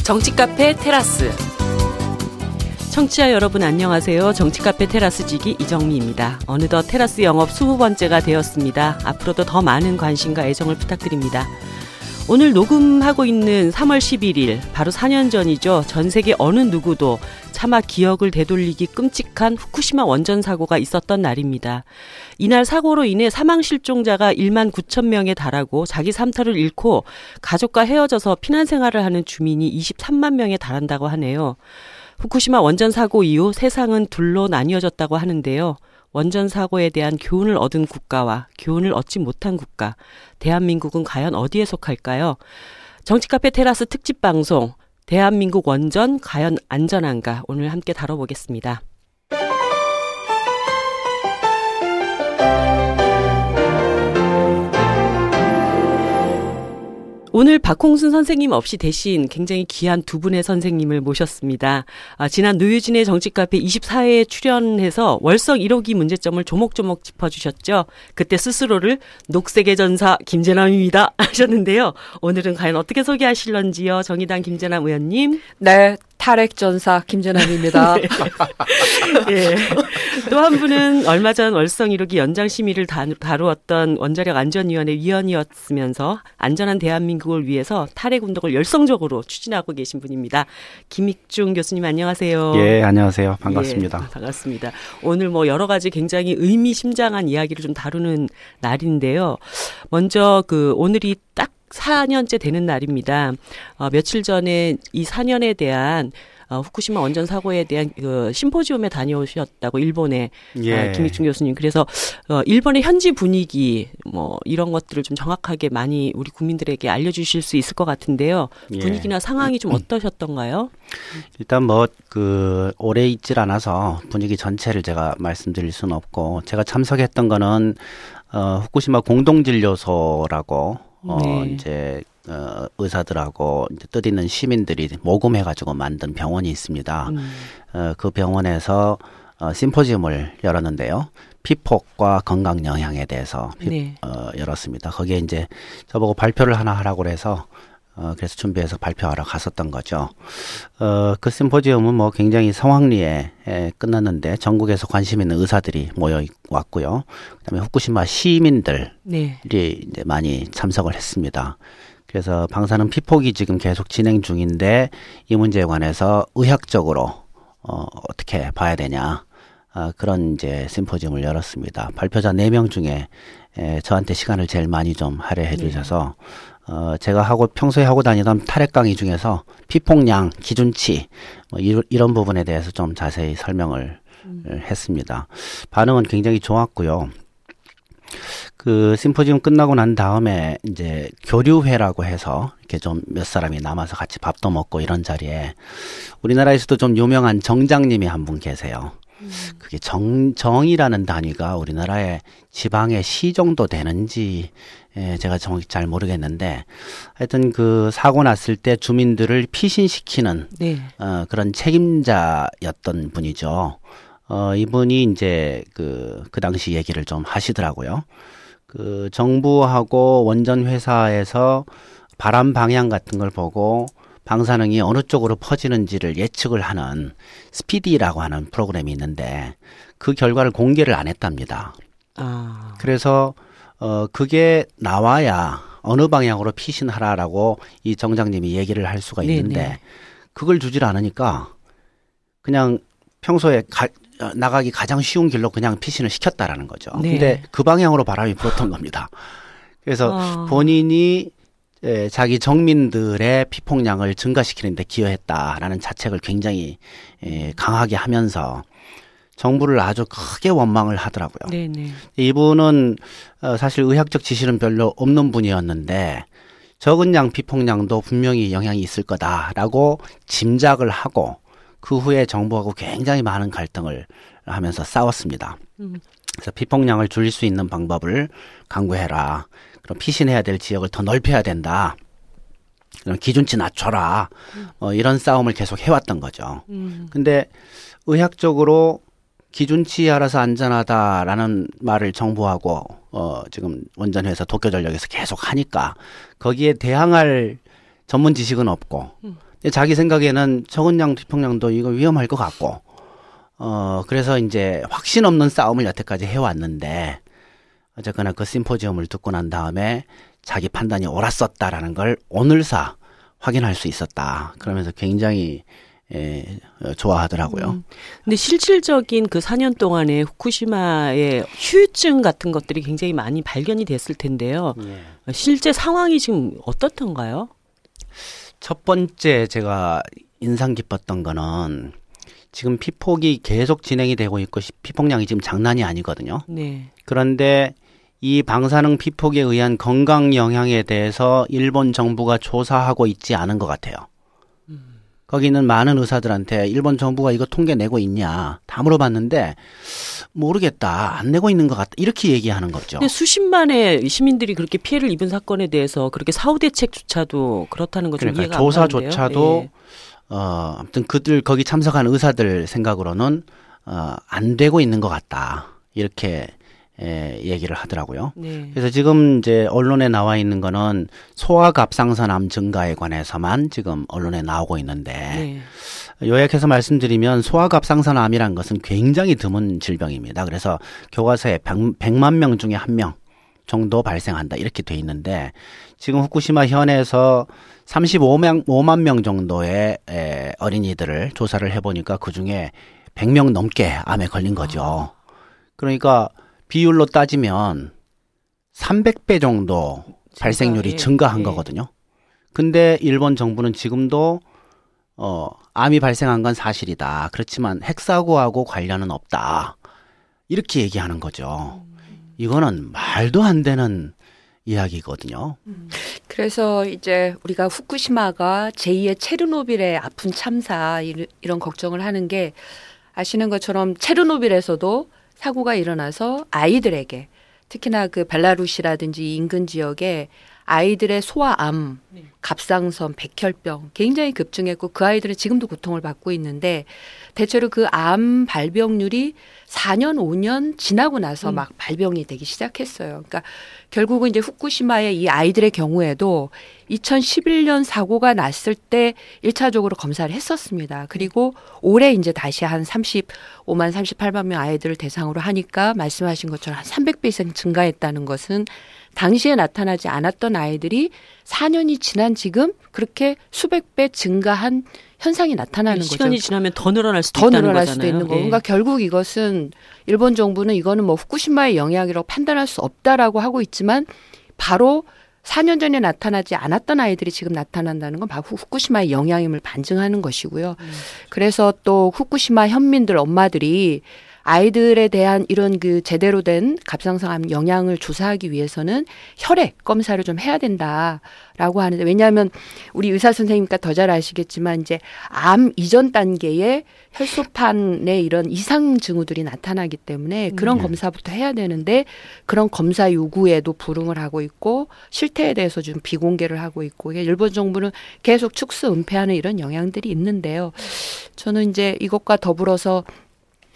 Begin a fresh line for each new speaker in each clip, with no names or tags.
정치카페 테라스. 청취자 여러분 안녕하세요. 정치카페 테라스지기 이정미입니다. 어느덧 테라스 영업 20번째가 되었습니다. 앞으로도 더 많은 관심과 애정을 부탁드립니다. 오늘 녹음하고 있는 3월 11일, 바로 4년 전이죠. 전 세계 어느 누구도 차마 기억을 되돌리기 끔찍한 후쿠시마 원전 사고가 있었던 날입니다. 이날 사고로 인해 사망 실종자가 1만 9천 명에 달하고 자기 삶터를 잃고 가족과 헤어져서 피난 생활을 하는 주민이 23만 명에 달한다고 하네요. 후쿠시마 원전 사고 이후 세상은 둘로 나뉘어졌다고 하는데요. 원전 사고에 대한 교훈을 얻은 국가와 교훈을 얻지 못한 국가, 대한민국은 과연 어디에 속할까요? 정치카페 테라스 특집 방송, 대한민국 원전 과연 안전한가, 오늘 함께 다뤄보겠습니다. 오늘 박홍순 선생님 없이 대신 굉장히 귀한 두 분의 선생님을 모셨습니다. 지난 노유진의 정치카페 24회에 출연해서 월성 1호기 문제점을 조목조목 짚어주셨죠. 그때 스스로를 녹색의 전사 김재남입니다 하셨는데요. 오늘은 과연 어떻게 소개하실런지요. 정의당 김재남 의원님.
네. 탈핵전사 김재남입니다.
네. 예. 또 한 분은 얼마 전 월성 1호기 연장 심의를 다루었던 원자력 안전위원회 위원이었으면서 안전한 대한민국을 위해서 탈핵 운동을 열성적으로 추진하고 계신 분입니다. 김익중 교수님 안녕하세요.
예, 안녕하세요. 반갑습니다.
예, 반갑습니다. 오늘 여러 가지 굉장히 의미심장한 이야기를 좀 다루는 날인데요. 먼저 오늘이 딱 4년째 되는 날입니다. 며칠 전에 이 4년에 대한 후쿠시마 원전 사고에 대한 심포지움에 다녀오셨다고 일본의
예.
김익중 교수님. 그래서 일본의 현지 분위기 이런 것들을 좀 정확하게 많이 우리 국민들에게 알려주실 수 있을 것 같은데요. 분위기나
예.
상황이 좀 어떠셨던가요?
일단 오래 있질 않아서 분위기 전체를 제가 말씀드릴 수는 없고, 제가 참석했던 거는 후쿠시마 공동진료소라고
네.
이제 의사들하고 이제 뜻 있는 시민들이 모금해가지고 만든 병원이 있습니다. 그 병원에서 심포지움을 열었는데요. 피폭과 건강 영향에 대해서
네.
열었습니다. 거기에 이제 저보고 발표를 하나 하라고 그래서 그래서 준비해서 발표하러 갔었던 거죠. 그 심포지움은 굉장히 성황리에 끝났는데 전국에서 관심 있는 의사들이 모여 왔고요. 그다음에 후쿠시마 시민들이
네.
이제 많이 참석을 했습니다. 그래서 방사능 피폭이 지금 계속 진행 중인데 이 문제에 관해서 의학적으로 어떻게 봐야 되냐, 그런 이제 심포지움을 열었습니다. 발표자 4명 중에 저한테 시간을 제일 많이 좀 할애해 주셔서 제가 평소에 하고 다니던 탈핵 강의 중에서 피폭량, 기준치 이런 부분에 대해서 좀 자세히 설명을 했습니다. 반응은 굉장히 좋았고요. 그 심포지움 끝나고 난 다음에 이제 교류회라고 해서 이렇게 좀 몇 사람이 남아서 같이 밥도 먹고 이런 자리에 우리나라에서도 좀 유명한 정장님이 한 분 계세요. 그게 정이라는 단위가 우리나라의 지방의 시 정도 되는지 제가 정확히 잘 모르겠는데, 하여튼 그 사고 났을 때 주민들을 피신시키는
네.
그런 책임자였던 분이죠. 이분이 이제 그 당시 얘기를 좀 하시더라고요. 그 정부하고 원전 회사에서 바람 방향 같은 걸 보고 방사능이 어느 쪽으로 퍼지는지를 예측을 하는 스피디라고 하는 프로그램이 있는데 그 결과를 공개를 안 했답니다. 그래서 그게 나와야 어느 방향으로 피신하라라고 이 정장님이 얘기를 할 수가 있는데, 네네. 그걸 주질 않으니까 그냥 평소에 나가기 가장 쉬운 길로 그냥 피신을 시켰다라는 거죠.
네.
근데 그 방향으로 바람이 불었던 겁니다. 그래서 본인이 자기 정민들의 피폭량을 증가시키는 데 기여했다라는 자책을 굉장히 강하게 하면서 정부를 아주 크게 원망을 하더라고요.
네네.
이분은 사실 의학적 지식은 별로 없는 분이었는데 적은 양 피폭량도 분명히 영향이 있을 거다라고 짐작을 하고 그 후에 정부하고 굉장히 많은 갈등을 하면서 싸웠습니다. 그래서 피폭량을 줄일 수 있는 방법을 강구해라. 그럼 피신해야 될 지역을 더 넓혀야 된다. 그럼 기준치 낮춰라. 이런 싸움을 계속 해왔던 거죠. 근데 의학적으로 기준치에 알아서 안전하다라는 말을 정부하고 지금 원전회사 도쿄전력에서 계속 하니까 거기에 대항할 전문 지식은 없고 자기 생각에는 적은 피폭량도 이거 위험할 것 같고, 그래서 이제 확신 없는 싸움을 여태까지 해왔는데, 어쨌거나 그 심포지엄을 듣고 난 다음에 자기 판단이 옳았었다라는 걸 오늘사 확인할 수 있었다. 그러면서 굉장히 좋아하더라고요.
근데 실질적인 그 4년 동안에 후쿠시마의 후유증 같은 것들이 굉장히 많이 발견이 됐을 텐데요. 실제 상황이 지금 어떻던가요?
첫 번째 제가 인상 깊었던 거는 지금 피폭이 계속 진행이 되고 있고 피폭량이 지금 장난이 아니거든요.
네.
그런데 이 방사능 피폭에 의한 건강 영향에 대해서 일본 정부가 조사하고 있지 않은 것 같아요. 거기 있는 많은 의사들한테 일본 정부가 이거 통계 내고 있냐 다 물어봤는데 모르겠다, 안 내고 있는 것 같다, 이렇게 얘기하는 거죠.
근데 수십만의 시민들이 그렇게 피해를 입은 사건에 대해서 그렇게 사후 대책조차도 그렇다는 것 좀
그러니까
이해가 안 가는데요.
조사조차도
예.
아무튼 그들 거기 참석한 의사들 생각으로는 안 되고 있는 것 같다, 이렇게 얘기를 하더라고요.
네.
그래서 지금 이제 언론에 나와 있는 거는 소아갑상선암 증가에 관해서만 지금 언론에 나오고 있는데,
네.
요약해서 말씀드리면 소아갑상선암이란 것은 굉장히 드문 질병입니다. 그래서 교과서에 100만 명 중에 1명 정도 발생한다, 이렇게 돼 있는데, 지금 후쿠시마 현에서 35만 명 정도의 어린이들을 조사를 해보니까 그중에 100명 넘게 암에 걸린 거죠. 그러니까 비율로 따지면 300배 정도 발생률이 증가한 거거든요. 근데 일본 정부는 지금도 암이 발생한 건 사실이다, 그렇지만 핵사고하고 관련은 없다, 이렇게 얘기하는 거죠. 이거는 말도 안 되는 이야기거든요.
그래서 이제 우리가 후쿠시마가 제2의 체르노빌의 아픈 참사 이런 걱정을 하는 게, 아시는 것처럼 체르노빌에서도 사고가 일어나서 아이들에게, 특히나 그 벨라루시라든지 인근 지역에 아이들의 소아암, 갑상선, 백혈병 굉장히 급증했고 그 아이들은 지금도 고통을 받고 있는데, 대체로 그 암 발병률이 4년, 5년 지나고 나서 막 발병이 되기 시작했어요. 그러니까 결국은 이제 후쿠시마의 이 아이들의 경우에도 2011년 사고가 났을 때 1차적으로 검사를 했었습니다. 그리고 올해 이제 다시 한 35만 38만 명 아이들을 대상으로 하니까 말씀하신 것처럼 한 300배 이상 증가했다는 것은 당시에 나타나지 않았던 아이들이 4년이 지난 지금 그렇게 수백 배 증가한 현상이 나타나는 거죠.
시간이 지나면 더 늘어날 수도
더
있다는
늘어날
거잖아요.
수도 있는 거고.
예.
그러니까 결국 이것은 일본 정부는 이거는 뭐 후쿠시마의 영향이라고 판단할 수 없다라고 하고 있지만, 바로 4년 전에 나타나지 않았던 아이들이 지금 나타난다는 건 바로 후쿠시마의 영향임을 반증하는 것이고요. 그래서 또 후쿠시마 현민들, 엄마들이 아이들에 대한 이런 그 제대로 된 갑상선암 영향을 조사하기 위해서는 혈액 검사를 좀 해야 된다라고 하는데, 왜냐하면 우리 의사 선생님과 더 잘 아시겠지만 이제 암 이전 단계의 혈소판에 이런 이상 징후들이 나타나기 때문에 그런 검사부터 해야 되는데, 그런 검사 요구에도 불응을 하고 있고 실태에 대해서 좀 비공개를 하고 있고, 일본 정부는 계속 축소 은폐하는 이런 영향들이 있는데요. 저는 이제 이것과 더불어서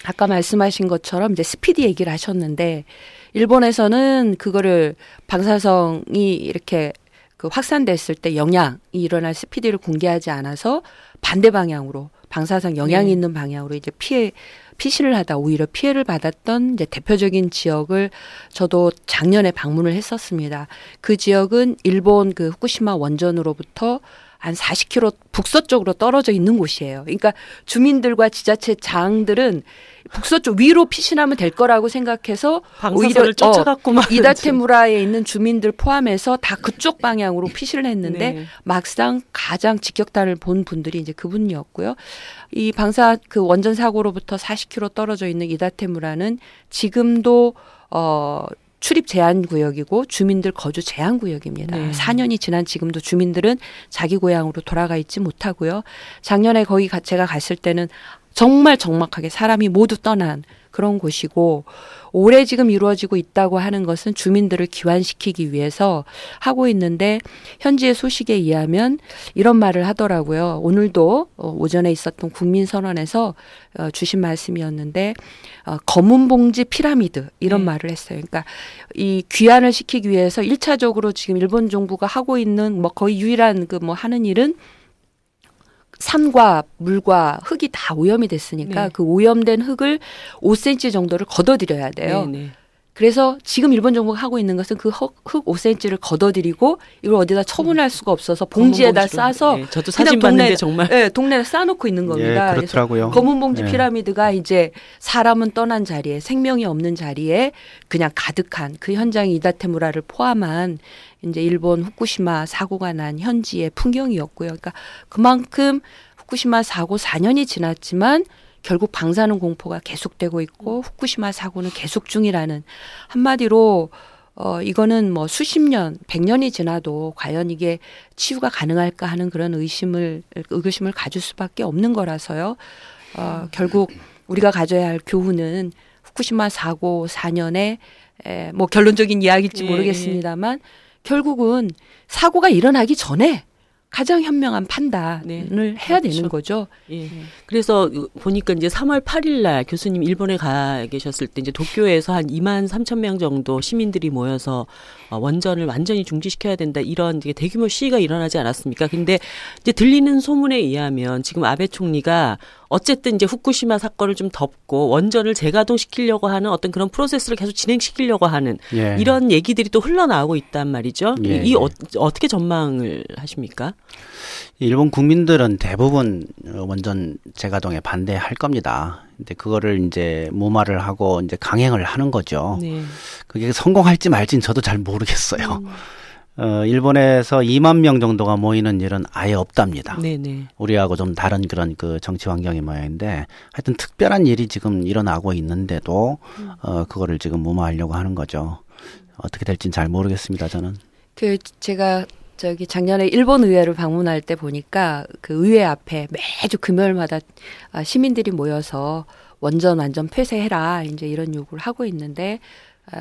아까 말씀하신 것처럼 이제 스피디 얘기를 하셨는데, 일본에서는 그거를 방사성이 이렇게 그 확산됐을 때 영향이 일어날 스피디를 공개하지 않아서 반대 방향으로 방사성 영향이 있는 방향으로 이제 피신을 하다 오히려 피해를 받았던 이제 대표적인 지역을 저도 작년에 방문을 했었습니다. 그 지역은 일본 그 후쿠시마 원전으로부터 한 40km 북서쪽으로 떨어져 있는 곳이에요. 그러니까 주민들과 지자체 장들은 북서쪽 위로 피신하면 될 거라고 생각해서 오히려
쫓아갔고
이다테무라에 있는 주민들 포함해서 다 그쪽 방향으로 피신을 했는데,
네.
막상 가장 직격탄을 본 분들이 이제 그분이었고요. 이 방사 그 원전 사고로부터 40km 떨어져 있는 이다테무라는 지금도 출입 제한 구역이고 주민들 거주 제한 구역입니다.
네.
4년이 지난 지금도 주민들은 자기 고향으로 돌아가 있지 못하고요. 작년에 거기 제가 갔을 때는 정말 적막하게 사람이 모두 떠난 그런 곳이고, 올해 지금 이루어지고 있다고 하는 것은 주민들을 기환시키기 위해서 하고 있는데, 현지의 소식에 의하면 이런 말을 하더라고요. 오늘도 오전에 있었던 국민선언에서 주신 말씀이었는데, 검은 봉지 피라미드 이런 말을 했어요. 그러니까 이 귀환을 시키기 위해서 1차적으로 지금 일본 정부가 하고 있는 뭐 거의 유일한 그 뭐 하는 일은 산과 물과 흙이 다 오염이 됐으니까
네.
그 오염된 흙을 5cm 정도를 걷어들여야 돼요.
네, 네.
그래서 지금 일본 정부가 하고 있는 것은 그 흙 5cm를 걷어들이고 이걸 어디다 처분할 수가 없어서 봉지에다
검은 봉지로.
싸서
네, 저도 사진 봤는데 정말
동네에 싸놓고 있는 겁니다.
예, 그렇더라고요.
그래서 검은 봉지
예.
피라미드가 이제 사람은 떠난 자리에 생명이 없는 자리에 그냥 가득한 그 현장이 이다테무라를 포함한 이제 일본 후쿠시마 사고가 난 현지의 풍경이었고요. 그러니까 그만큼 후쿠시마 사고 4년이 지났지만 결국 방사능 공포가 계속되고 있고 후쿠시마 사고는 계속 중이라는 한마디로 이거는 뭐 수십 년, 100년이 지나도 과연 이게 치유가 가능할까 하는 그런 의구심을 가질 수밖에 없는 거라서요. 결국 우리가 가져야 할 교훈은 후쿠시마 사고 4년에 뭐 결론적인 이야기일지 모르겠습니다만 결국은 사고가 일어나기 전에 가장 현명한 판단을 해야
그렇죠.
되는 거죠.
예. 그래서 보니까 이제 3월 8일 날 교수님 일본에 가 계셨을 때 이제 도쿄에서 한 2만 3천 명 정도 시민들이 모여서 원전을 완전히 중지시켜야 된다 이런 되게 대규모 시위가 일어나지 않았습니까? 근데 이제 들리는 소문에 의하면 지금 아베 총리가 어쨌든 이제 후쿠시마 사건을 좀 덮고 원전을 재가동시키려고 하는 어떤 그런 프로세스를 계속 진행시키려고 하는
예.
이런 얘기들이 또 흘러나오고 있단 말이죠.
예,
이
예.
어떻게 전망을 하십니까?
일본 국민들은 대부분 원전 재가동에 반대할 겁니다. 근데 그거를 이제 무마를 하고 이제 강행을 하는 거죠.
네.
그게 성공할지 말지는 저도 잘 모르겠어요. 일본에서 2만 명 정도가 모이는 일은 아예 없답니다.
네네.
우리하고 좀 다른 그런 그 정치 환경의 모양인데 하여튼 특별한 일이 지금 일어나고 있는데도 그거를 지금 무마하려고 하는 거죠. 어떻게 될지는 잘 모르겠습니다. 저는.
제가 작년에 일본 의회를 방문할 때 보니까 그 의회 앞에 매주 금요일마다 시민들이 모여서 원전 완전 폐쇄해라 이제 이런 요구를 하고 있는데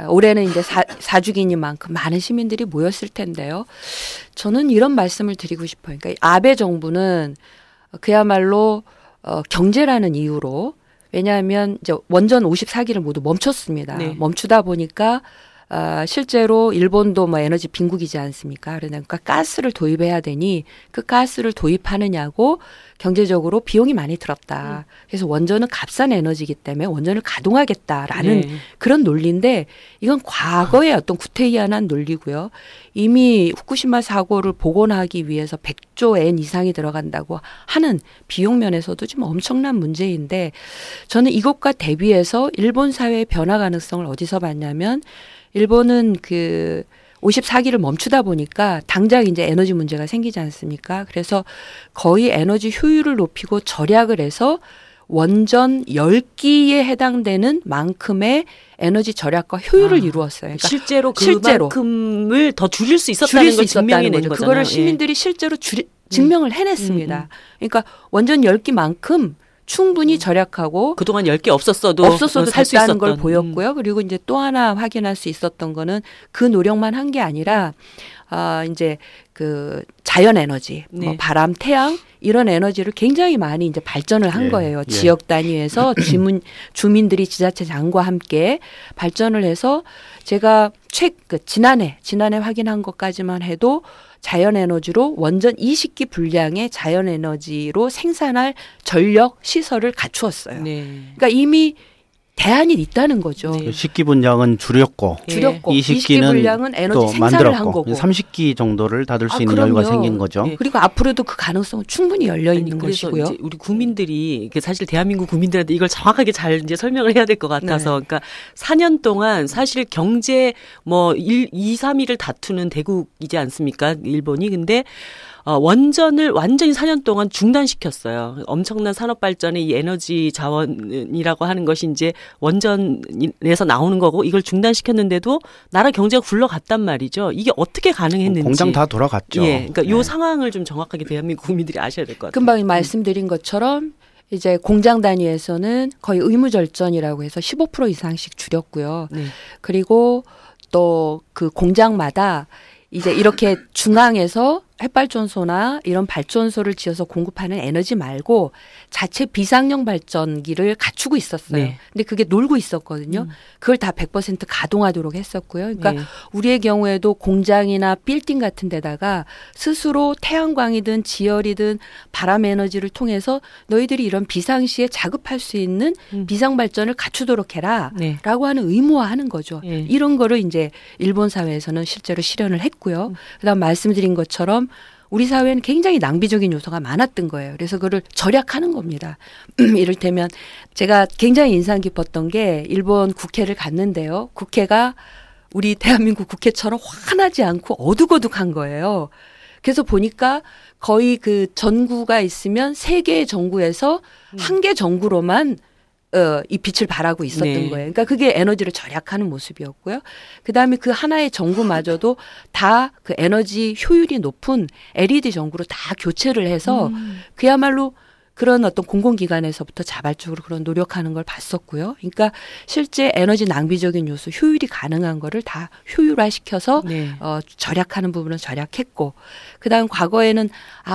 올해는 이제 4주기니만큼 많은 시민들이 모였을 텐데요. 저는 이런 말씀을 드리고 싶어요. 그러니까 아베 정부는 그야말로 경제라는 이유로 왜냐하면 이제 원전 54기를 모두 멈췄습니다.
네.
멈추다 보니까 실제로 일본도 뭐 에너지 빈국이지 않습니까? 그러니까 가스를 도입해야 되니 그 가스를 도입하느냐고 경제적으로 비용이 많이 들었다. 그래서 원전은 값싼 에너지이기 때문에 원전을 가동하겠다라는
네.
그런 논리인데 이건 과거의 어떤 구태의연한 논리고요. 이미 후쿠시마 사고를 복원하기 위해서 100조 엔 이상이 들어간다고 하는 비용 면에서도 좀 엄청난 문제인데 저는 이것과 대비해서 일본 사회의 변화 가능성을 어디서 봤냐면 일본은 그 54기를 멈추다 보니까 당장 이제 에너지 문제가 생기지 않습니까? 그래서 거의 에너지 효율을 높이고 절약을 해서 원전 10기에 해당되는 만큼의 에너지 절약과 효율을 이루었어요. 그러니까
실제로 그만큼을 더 줄일 수 있었다는 걸 증명해낸 거잖아요.
그거를 시민들이 실제로 증명을 해냈습니다. 그러니까 원전 10기만큼 충분히 절약하고
그동안 10개 없었어도
살 수 있었다는 걸 보였고요. 그리고 이제 또 하나 확인할 수 있었던 거는 그 노력만 한 게 아니라 이제 그 자연 에너지,
네.
뭐 바람, 태양 이런 에너지를 굉장히 많이 이제 발전을 한 거예요. 지역 단위에서 주민들이 지자체장과 함께 발전을 해서 제가 지난해 확인한 것까지만 해도 자연에너지로 원전 20기 분량의 자연에너지로 생산할 전력 시설을 갖추었어요.
네.
그러니까 이미 대안이 있다는 거죠.
네.
10기 분량은 줄였고
20기 분량은 에너지
또
생산을
만들었고
한 거고
30기 정도를 닫을 수 있는
그럼요.
여유가 생긴 거죠.
네.
그리고 앞으로도 그 가능성은 충분히 열려 있는
그래서
것이고요.
이제 우리 국민들이 사실 대한민국 국민들한테 이걸 정확하게 잘 이제 설명을 해야 될 것 같아서
네.
그러니까 4년 동안 사실 경제 뭐 2, 3위를 다투는 대국이지 않습니까? 일본이. 근데 원전을 완전히 4년 동안 중단시켰어요. 엄청난 산업 발전의 이 에너지 자원이라고 하는 것이 이제 원전에서 나오는 거고 이걸 중단시켰는데도 나라 경제가 굴러갔단 말이죠. 이게 어떻게 가능했는지.
공장 다 돌아갔죠.
예, 그러니까 요 상황을 좀 정확하게 대한민국 국민들이 아셔야 될 것 같아요.
금방 말씀드린 것처럼 이제 공장 단위에서는 거의 의무절전이라고 해서 15% 이상씩 줄였고요.
네.
그리고 또 그 공장마다 이제 이렇게 중앙에서 햇발전소나 이런 발전소를 지어서 공급하는 에너지 말고 자체 비상용 발전기를 갖추고 있었어요.
네.
근데 그게 놀고 있었거든요. 그걸 다 100% 가동하도록 했었고요. 그러니까
네.
우리의 경우에도 공장이나 빌딩 같은 데다가 스스로 태양광이든 지열이든 바람 에너지를 통해서 너희들이 이런 비상시에 자급할 수 있는 비상 발전을 갖추도록 해라.
네.
라고 하는 의무화하는 거죠.
네.
이런 거를 이제 일본 사회에서는 실제로 실현을 했고요. 그다음 말씀드린 것처럼 우리 사회는 굉장히 낭비적인 요소가 많았던 거예요. 그래서 그걸 절약하는 겁니다. 이를테면 제가 굉장히 인상 깊었던 게 일본 국회를 갔는데요. 국회가 우리 대한민국 국회처럼 환하지 않고 어둑어둑한 거예요. 그래서 보니까 거의 그 전구가 있으면 3개의 전구에서 1개 전구로만 이 빛을 발하고 있었던
네.
거예요. 그러니까 그게 에너지를 절약하는 모습이었고요. 그다음에 그 하나의 전구마저도 다 그 에너지 효율이 높은 LED 전구로 다 교체를 해서 그야말로 그런 어떤 공공기관에서부터 자발적으로 그런 노력하는 걸 봤었고요. 그러니까 실제 에너지 낭비적인 요소, 효율이 가능한 거를 다 효율화시켜서
네.
절약하는 부분은 절약했고, 그다음 과거에는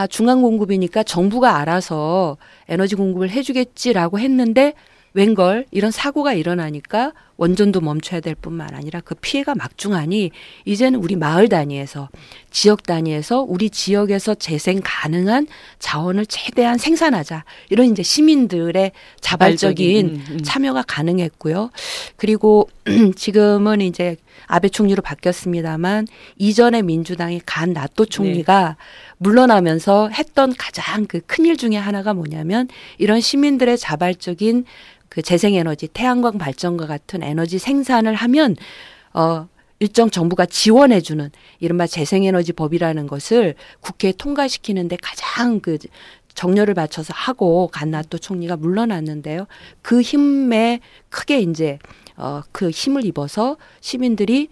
중앙 공급이니까 정부가 알아서 에너지 공급을 해주겠지라고 했는데 웬걸 이런 사고가 일어나니까 원전도 멈춰야 될 뿐만 아니라 그 피해가 막중하니 이제는 우리 마을 단위에서 지역 단위에서 우리 지역에서 재생 가능한 자원을 최대한 생산하자. 이런 이제 시민들의 자발적인 참여가 가능했고요. 그리고 지금은 이제 아베 총리로 바뀌었습니다만 이전에 민주당의 간 나토 총리가 물러나면서 했던 가장 그 큰일 중에 하나가 뭐냐면 이런 시민들의 자발적인 그 재생에너지, 태양광 발전과 같은 에너지 생산을 하면 일정 정부가 지원해주는 이른바 재생에너지 법이라는 것을 국회에 통과시키는데 가장 그 정열을 바쳐서 하고 간 나토 총리가 물러났는데요. 그 힘에 크게 이제 그 힘을 입어서 시민들이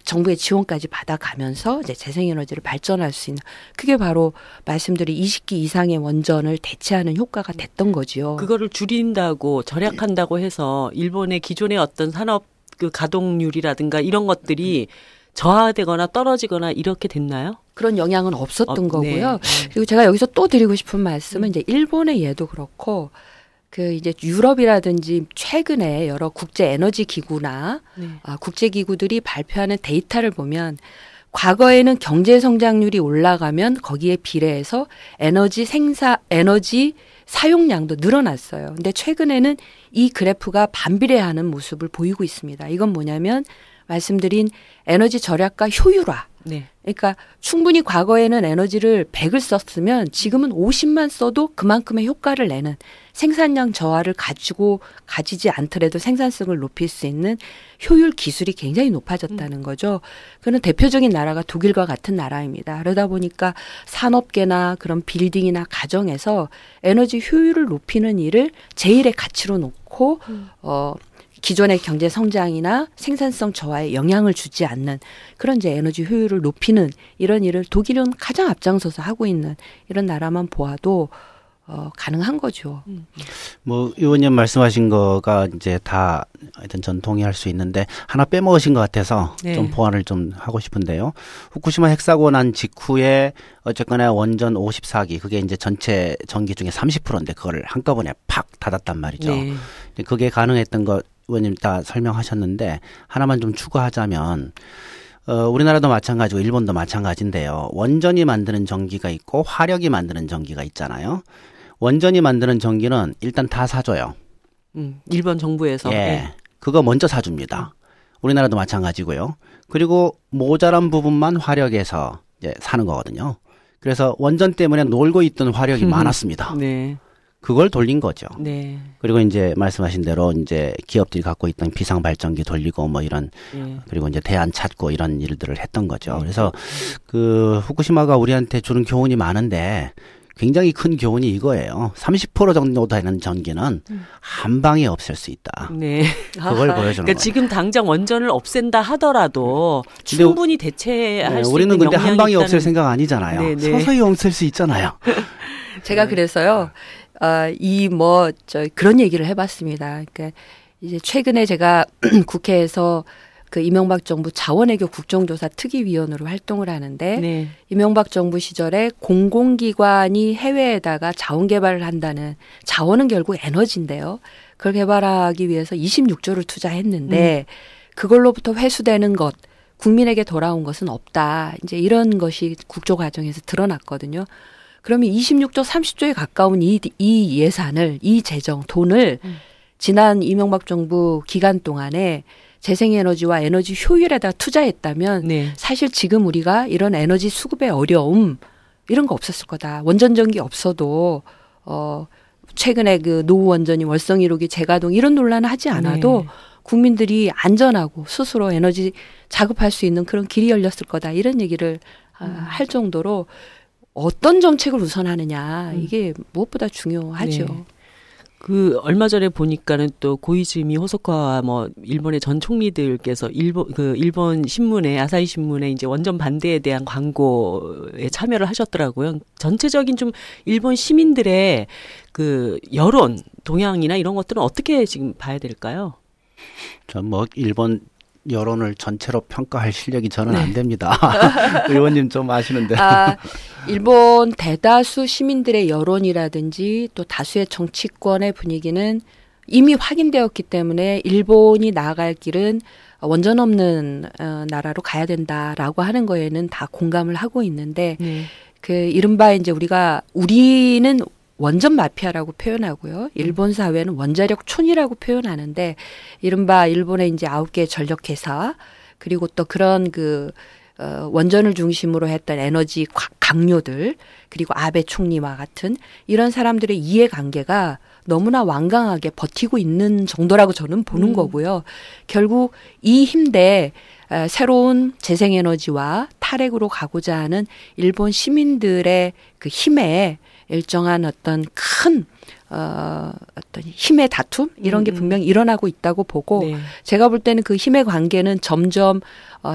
정부의 지원까지 받아가면서 이제 재생에너지를 발전할 수 있는, 그게 바로 말씀드린 20기 이상의 원전을 대체하는 효과가 됐던 거지요.
그거를 줄인다고 절약한다고 해서 일본의 기존의 어떤 산업 그 가동률이라든가 이런 것들이 저하되거나 떨어지거나 이렇게 됐나요?
그런 영향은 없었던 거고요.
네.
그리고 제가 여기서 또 드리고 싶은 말씀은 이제 일본의 예도 그렇고 그 이제 유럽이라든지 최근에 여러 국제 에너지 기구나 국제 기구들이 발표하는 데이터를 보면 과거에는 경제 성장률이 올라가면 거기에 비례해서 에너지 사용량도 늘어났어요. 근데 최근에는 이 그래프가 반비례하는 모습을 보이고 있습니다. 이건 뭐냐면 말씀드린 에너지 절약과 효율화.
네.
그러니까 충분히 과거에는 에너지를 100을 썼으면 지금은 50만 써도 그만큼의 효과를 내는, 생산량 저하를 가지지 않더라도 생산성을 높일 수 있는 효율 기술이 굉장히 높아졌다는 거죠. 그는 대표적인 나라가 독일과 같은 나라입니다. 그러다 보니까 산업계나 그런 빌딩이나 가정에서 에너지 효율을 높이는 일을 제일의 가치로 놓고 기존의 경제 성장이나 생산성 저하에 영향을 주지 않는 그런 이제 에너지 효율을 높이는 이런 일을 독일은 가장 앞장서서 하고 있는 이런 나라만 보아도 가능한 거죠.
뭐 의원님 말씀하신 거가 이제 다 하여튼 전 동의할 수 있는데 하나 빼먹으신 것 같아서 좀 보완을 좀 하고 싶은데요. 후쿠시마 핵사고 난 직후에 어쨌거나 원전 54기 그게 이제 전체 전기 중에 30%인데 그거를 한꺼번에 팍 닫았단 말이죠.
네.
그게 가능했던 거 의원님 다 설명하셨는데 하나만 좀 추가하자면 우리나라도 마찬가지고 일본도 마찬가지인데요. 원전이 만드는 전기가 있고 화력이 만드는 전기가 있잖아요. 원전이 만드는 전기는 일단 다 사줘요.
일본 정부에서.
예, 그거 먼저 사줍니다. 우리나라도 마찬가지고요. 그리고 모자란 부분만 화력에서 이제 사는 거거든요. 그래서 원전 때문에 놀고 있던 화력이 많았습니다.
네.
그걸 돌린 거죠.
네.
그리고 이제 말씀하신 대로 이제 기업들이 갖고 있던 비상 발전기 돌리고 뭐 이런 그리고 이제 대안 찾고 이런 일들을 했던 거죠. 그래서 그 후쿠시마가 우리한테 주는 교훈이 많은데 굉장히 큰 교훈이 이거예요. 30% 정도 되는 전기는 한 방에 없앨 수 있다.
네.
그걸 보여주는
그러니까
거예요.
지금 당장 원전을 없앤다 하더라도 충분히 대체할 수
우리는
있는
근데 한 방에
있다는...
없앨 생각 아니잖아요.
네네.
서서히 없앨 수 있잖아요.
제가 그래서요, 그런 얘기를 해봤습니다. 그러니까 이제 최근에 제가 국회에서 그 이명박 정부 자원외교 국정조사 특위위원으로 활동을 하는데
네.
이명박 정부 시절에 공공기관이 해외에다가 자원 개발을 한다는 자원은 결국 에너지인데요. 그걸 개발하기 위해서 26조를 투자했는데 그걸로부터 회수되는 것, 국민에게 돌아온 것은 없다. 이제 이런 것이 국조과정에서 드러났거든요. 그러면 26조, 30조에 가까운 이 예산을, 이 재정, 돈을 지난 이명박 정부 기간 동안에 재생에너지와 에너지 효율에다 투자했다면
네.
사실 지금 우리가 이런 에너지 수급의 어려움 이런 거 없었을 거다. 원전전기 없어도 최근에 그 노후 원전이 월성 1호기 재가동 이런 논란을 하지 않아도
네.
국민들이 안전하고 스스로 에너지 자급할 수 있는 그런 길이 열렸을 거다. 이런 얘기를 할 정도로 어떤 정책을 우선하느냐 이게 무엇보다 중요하죠.
네. 그 얼마 전에 보니까는 또 고이즈미 호소카와 뭐 일본의 전 총리들께서 일본 신문에 아사히 신문에 이제 원전 반대에 대한 광고에 참여를 하셨더라고요. 전체적인 좀 일본 시민들의 그 여론 동향이나 이런 것들은 어떻게 지금 봐야 될까요?
전 뭐 일본 여론을 전체로 평가할 실력이 저는 안 됩니다. 의원님 좀 아시는데.
일본 대다수 시민들의 여론이라든지 또 다수의 정치권의 분위기는 이미 확인되었기 때문에 일본이 나아갈 길은 원전 없는 나라로 가야 된다라고 하는 거에는 다 공감을 하고 있는데 그 이른바 이제 우리는 원전 마피아라고 표현하고요. 일본 사회는 원자력촌이라고 표현하는데 이른바 일본의 이제 9개 전력회사 그리고 또 그런 원전을 중심으로 했던 에너지 강요들 그리고 아베 총리와 같은 이런 사람들의 이해관계가 너무나 완강하게 버티고 있는 정도라고 저는 보는 거고요. 결국 이 힘대 새로운 재생에너지와 탈핵으로 가고자 하는 일본 시민들의 그 힘에 일정한 어떤 큰 어떤 힘의 다툼 이런 게 분명히 일어나고 있다고 보고 제가 볼 때는 그 힘의 관계는 점점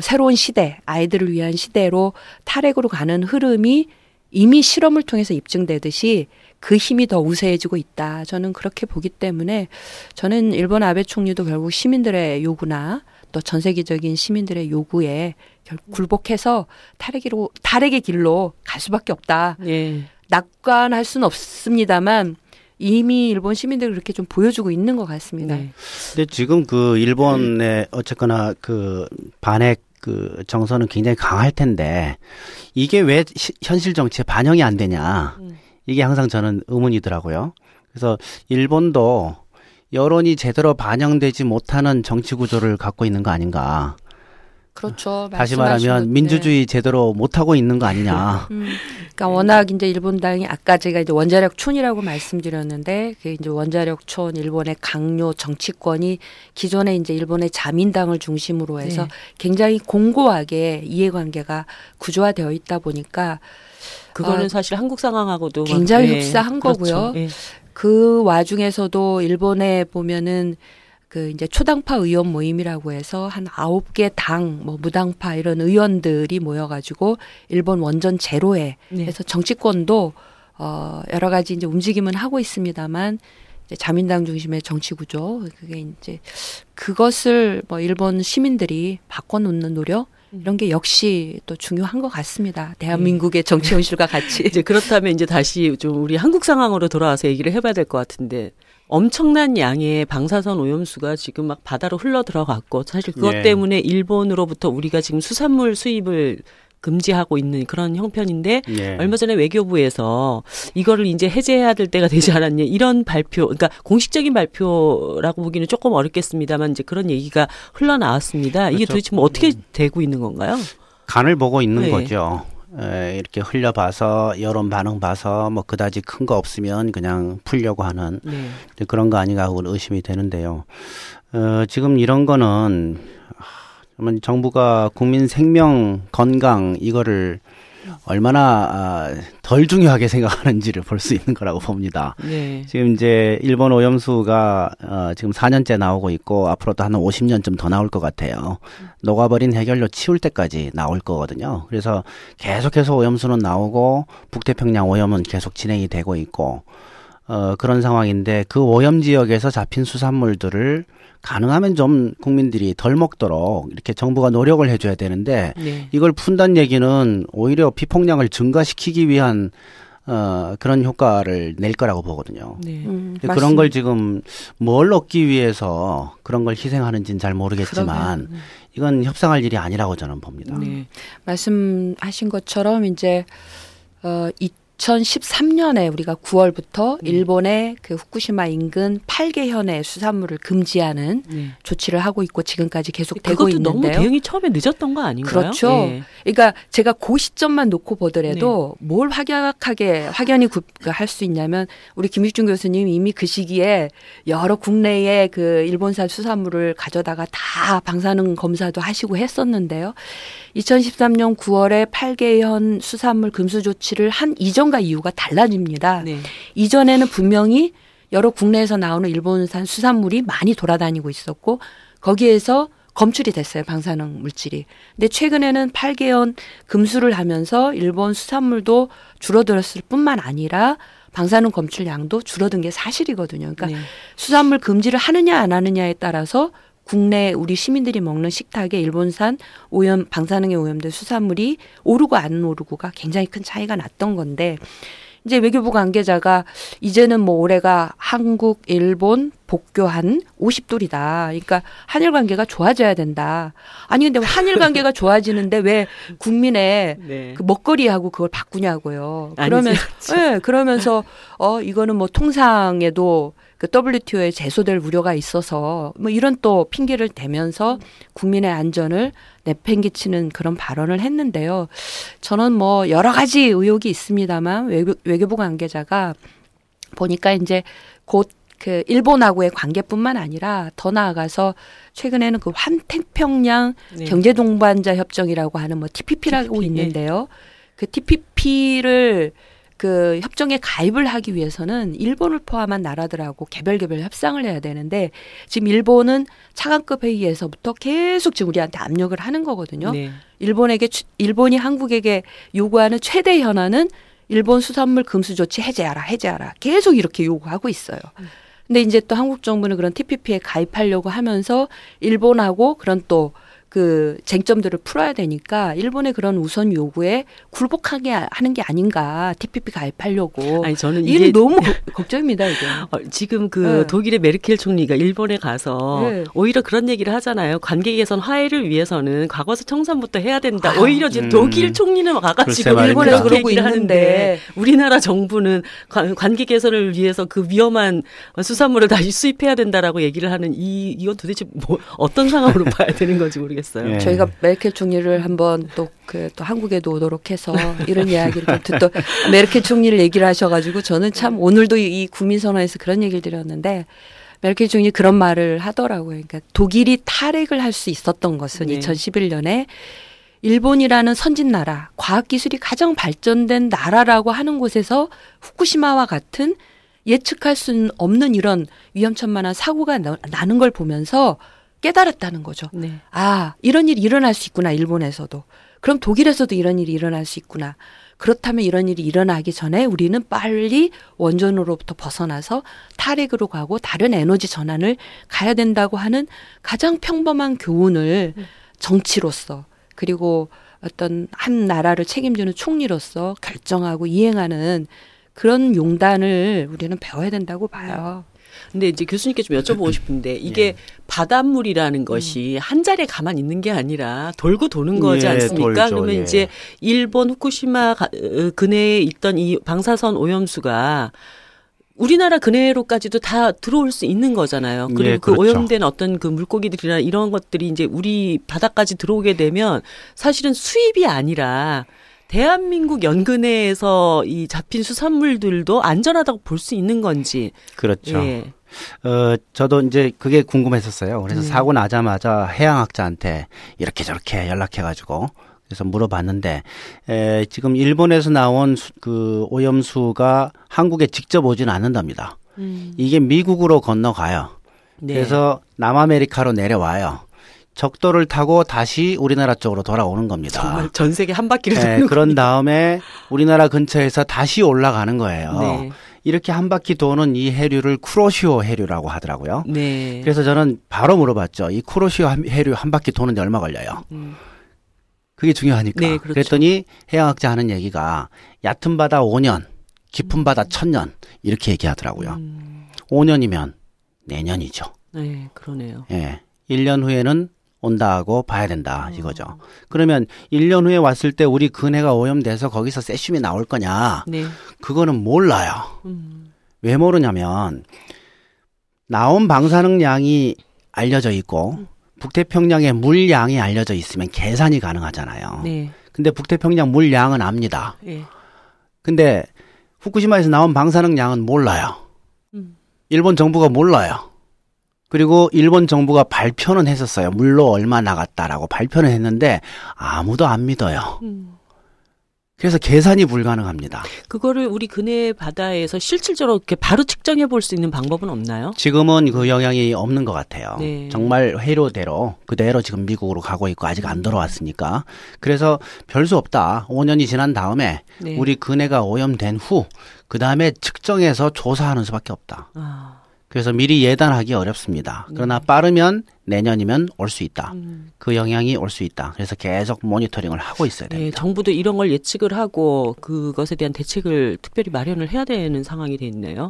새로운 시대, 아이들을 위한 시대로 탈핵으로 가는 흐름이 이미 실험을 통해서 입증되듯이 그 힘이 더 우세해지고 있다. 저는 그렇게 보기 때문에 저는 일본 아베 총리도 결국 시민들의 요구나 또 전 세계적인 시민들의 요구에 굴복해서 탈핵의 길로 갈 수밖에 없다. 낙관할 수는 없습니다만 이미 일본 시민들이 그렇게 좀 보여주고 있는 것 같습니다.
근데 지금 그 일본의 어쨌거나 그 반핵 그 정서는 굉장히 강할 텐데 이게 왜 현실 정치에 반영이 안 되냐. 이게 항상 저는 의문이더라고요. 그래서 일본도 여론이 제대로 반영되지 못하는 정치 구조를 갖고 있는 거 아닌가.
그렇죠.
다시 말하면 민주주의 제대로 못하고 있는 거 아니냐.
그러니까 워낙 이제 일본당이 아까 제가 이제 원자력촌이라고 말씀드렸는데 그 이제 원자력촌 일본의 강요 정치권이 기존에 이제 일본의 자민당을 중심으로 해서 굉장히 공고하게 이해관계가 구조화되어 있다 보니까
그거는 사실 한국 상황하고도
굉장히 흡사한 거고요.
그렇죠.
그 와중에서도 일본에 보면은 그 이제 초당파 의원 모임이라고 해서 한 9개 당, 뭐 무당파 이런 의원들이 모여가지고 일본 원전 제로에 해서 정치권도 여러 가지 이제 움직임은 하고 있습니다만 이제 자민당 중심의 정치 구조 그게 이제 그것을 뭐 일본 시민들이 바꿔놓는 노력 이런 게 역시 또 중요한 것 같습니다. 대한민국의 정치 현실과 같이.
이제 그렇다면 이제 다시 좀 우리 한국 상황으로 돌아와서 얘기를 해봐야 될 것 같은데 엄청난 양의 방사선 오염수가 지금 막 바다로 흘러 들어갔고 사실 그것 때문에 일본으로부터 우리가 지금 수산물 수입을 금지하고 있는 그런 형편인데 얼마 전에 외교부에서 이거를 이제 해제해야 될 때가 되지 않았냐 이런 발표, 그러니까 공식적인 발표라고 보기는 조금 어렵겠습니다만 이제 그런 얘기가 흘러나왔습니다. 이게
그렇죠.
도대체 뭐 어떻게 되고 있는 건가요?
간을 보고 있는 거죠. 이렇게 흘려봐서 여론 반응 봐서 뭐 그다지 큰 거 없으면 그냥 풀려고 하는 그런 거 아닌가 하고 의심이 되는데요. 지금 이런 거는 정부가 국민 생명 건강 이거를 얼마나 덜 중요하게 생각하는지를 볼 수 있는 거라고 봅니다. 지금 이제 일본 오염수가 지금 4년째 나오고 있고 앞으로도 한 50년쯤 더 나올 것 같아요. 녹아버린 해결료 치울 때까지 나올 거거든요. 그래서 계속해서 오염수는 나오고 북태평양 오염은 계속 진행이 되고 있고 그런 상황인데 그 오염 지역에서 잡힌 수산물들을 가능하면 좀 국민들이 덜 먹도록 이렇게 정부가 노력을 해줘야 되는데
네.
이걸 푼다는 얘기는 오히려 피폭량을 증가시키기 위한 그런 효과를 낼 거라고 보거든요.
네.
근데 그런 걸 지금 뭘 얻기 위해서 그런 걸 희생하는지는 잘 모르겠지만 이건 협상할 일이 아니라고 저는 봅니다.
네.
말씀하신 것처럼 이제 2013년에 우리가 9월부터 일본의 그 후쿠시마 인근 8개 현의 수산물을 금지하는
네.
조치를 하고 있고 지금까지 계속 되고
그것도
있는데요.
너무 대응이 처음에 늦었던 거 아닌가요?
그렇죠.
예.
그러니까 제가 그 시점만 놓고 보더라도 뭘 확연히 할 수 있냐면 우리 김익준 교수님 이미 그 시기에 여러 국내의 그 일본산 수산물을 가져다가 다 방사능 검사도 하시고 했었는데요. 2013년 9월에 8개 현 수산물 금수 조치를 한 이전과 이유가 달라집니다.
네. 이전에는
분명히 여러 국내에서 나오는 일본산 수산물이 많이 돌아다니고 있었고 거기에서 검출이 됐어요. 방사능 물질이. 근데 최근에는 8개 현 금수를 하면서 일본 수산물도 줄어들었을 뿐만 아니라 방사능 검출량도 줄어든 게 사실이거든요. 그러니까 수산물 금지를 하느냐 안 하느냐에 따라서 국내 우리 시민들이 먹는 식탁에 일본산 방사능에 오염된 수산물이 오르고 안 오르고가 굉장히 큰 차이가 났던 건데 이제 외교부 관계자가 이제는 뭐 올해가 한국, 일본 복교한 50돌이다. 그러니까 한일 관계가 좋아져야 된다. 아니 근데 한일 관계가 좋아지는데 왜 국민의 그 먹거리하고 그걸 바꾸냐고요. 그러면서 이거는 뭐 통상에도 그 WTO에 제소될 우려가 있어서 뭐 이런 또 핑계를 대면서 국민의 안전을 내팽개치는 그런 발언을 했는데요. 저는 뭐 여러 가지 의혹이 있습니다만 외교부 관계자가 보니까 이제 곧 그 일본하고의 관계뿐만 아니라 더 나아가서 최근에는 그 환태평양 경제동반자 협정이라고 하는 뭐 TPP라고 있는데요. 그 TPP를 그 협정에 가입을 하기 위해서는 일본을 포함한 나라들하고 개별 협상을 해야 되는데 지금 일본은 차관급 회의에서부터 계속 지금 우리한테 압력을 하는 거거든요. 네. 일본이 한국에게 요구하는 최대 현안은 일본 수산물 금수 조치 해제하라. 계속 이렇게 요구하고 있어요. 근데 이제 또 한국 정부는 그런 TPP에 가입하려고 하면서 일본하고 그런 또 그 쟁점들을 풀어야 되니까 일본의 그런 우선 요구에 굴복하게 하는 게 아닌가 TPP 가입하려고.
아니 저는
이게 너무 걱정입니다 이게.
지금 그 독일의 메르켈 총리가 일본에 가서 오히려 그런 얘기를 하잖아요. 관계 개선 화해를 위해서는 과거사 청산부터 해야 된다. 오히려 지금 독일 총리는 가가지고 일본에서 그러고 있는데 우리나라 정부는 관계 개선을 위해서 그 위험한 수산물을 다시 수입해야 된다라고 얘기를 하는 이건 도대체 뭐 어떤 상황으로 봐야 되는 건지 모르겠어요.
예.
저희가 메르켈 총리를 한번 또 한국에도 오도록 해서 이런 이야기를 또 메르켈 총리를 얘기를 하셔가지고 저는 참 오늘도 이 국민선언에서 그런 얘기를 드렸는데 메르켈 총리 그런 말을 하더라고요. 그러니까 독일이 탈핵을 할 수 있었던 것은 2011년에 일본이라는 선진나라, 과학기술이 가장 발전된 나라라고 하는 곳에서 후쿠시마와 같은 예측할 수 없는 이런 위험천만한 사고가 나는 걸 보면서 깨달았다는 거죠. 네. 아, 이런 일이 일어날 수 있구나, 일본에서도. 그럼 독일에서도 이런 일이 일어날 수 있구나. 그렇다면 이런 일이 일어나기 전에 우리는 빨리 원전으로부터 벗어나서 탈핵으로 가고 다른 에너지 전환을 가야 된다고 하는 가장 평범한 교훈을 정치로서 그리고 어떤 한 나라를 책임지는 총리로서 결정하고 이행하는 그런 용단을 우리는 배워야 된다고 봐요.
근데 이제 교수님께 좀 여쭤보고 싶은데 이게 바닷물이라는 것이 한 자리에 가만 있는 게 아니라 돌고 도는 거지 않습니까? 돌죠, 그러면 이제 일본 후쿠시마 근해에 있던 이 방사선 오염수가 우리나라 근해로까지도 다 들어올 수 있는 거잖아요. 그리고 그 그렇죠. 오염된 어떤 그 물고기들이나 이런 것들이 이제 우리 바다까지 들어오게 되면 사실은 수입이 아니라 대한민국 연근해에서 이 잡힌 수산물들도 안전하다고 볼 수 있는 건지.
그렇죠. 예. 저도 이제 그게 궁금했었어요. 그래서 사고 나자마자 해양학자한테 이렇게 저렇게 연락해가지고 그래서 물어봤는데 지금 일본에서 나온 그 오염수가 한국에 직접 오진 않는답니다. 이게 미국으로 건너가요. 네. 그래서 남아메리카로 내려와요. 적도를 타고 다시 우리나라 쪽으로 돌아오는 겁니다.
정말 전 세계 한 바퀴를 도는
그런 다음에 우리나라 근처에서 다시 올라가는 거예요. 네. 이렇게 한 바퀴 도는 이 해류를 쿠로시오 해류라고 하더라고요.
네.
그래서 저는 바로 물어봤죠. 이 쿠로시오 해류 한 바퀴 도는데 얼마 걸려요? 그게 중요하니까.
네, 그렇죠.
그랬더니 해양학자 하는 얘기가 얕은 바다 5년, 깊은 바다 1000년 이렇게 얘기하더라고요. 5년이면 내년이죠.
네, 그러네요.
예. 1년 후에는 온다 하고 봐야 된다 이거죠. 그러면 1년 후에 왔을 때 우리 근해가 오염돼서 거기서 세슘이 나올 거냐?
네.
그거는 몰라요. 왜 모르냐면 나온 방사능량이 알려져 있고 북태평양의 물량이 알려져 있으면 계산이 가능하잖아요.
네.
근데 북태평양 물량은 압니다.
네.
근데 후쿠시마에서 나온 방사능량은 몰라요. 일본 정부가 몰라요. 그리고 일본 정부가 발표는 했었어요. 물로 얼마 나갔다라고 발표는 했는데 아무도 안 믿어요. 그래서 계산이 불가능합니다.
그거를 우리 근해 바다에서 실질적으로 이렇게 바로 측정해 볼 수 있는 방법은 없나요?
지금은 그 영향이 없는 것 같아요.
네.
정말 회로대로 그대로 지금 미국으로 가고 있고 아직 안 들어왔으니까. 그래서 별 수 없다. 5년이 지난 다음에
네.
우리 근해가 오염된 후 그 다음에 측정해서 조사하는 수밖에 없다.
아.
그래서 미리 예단하기 어렵습니다. 그러나 빠르면 내년이면 올 수 있다. 그 영향이 올 수 있다. 그래서 계속 모니터링을 하고 있어야
네,
됩니다.
정부도 이런 걸 예측을 하고 그것에 대한 대책을 특별히 마련을 해야 되는 상황이 돼 있네요.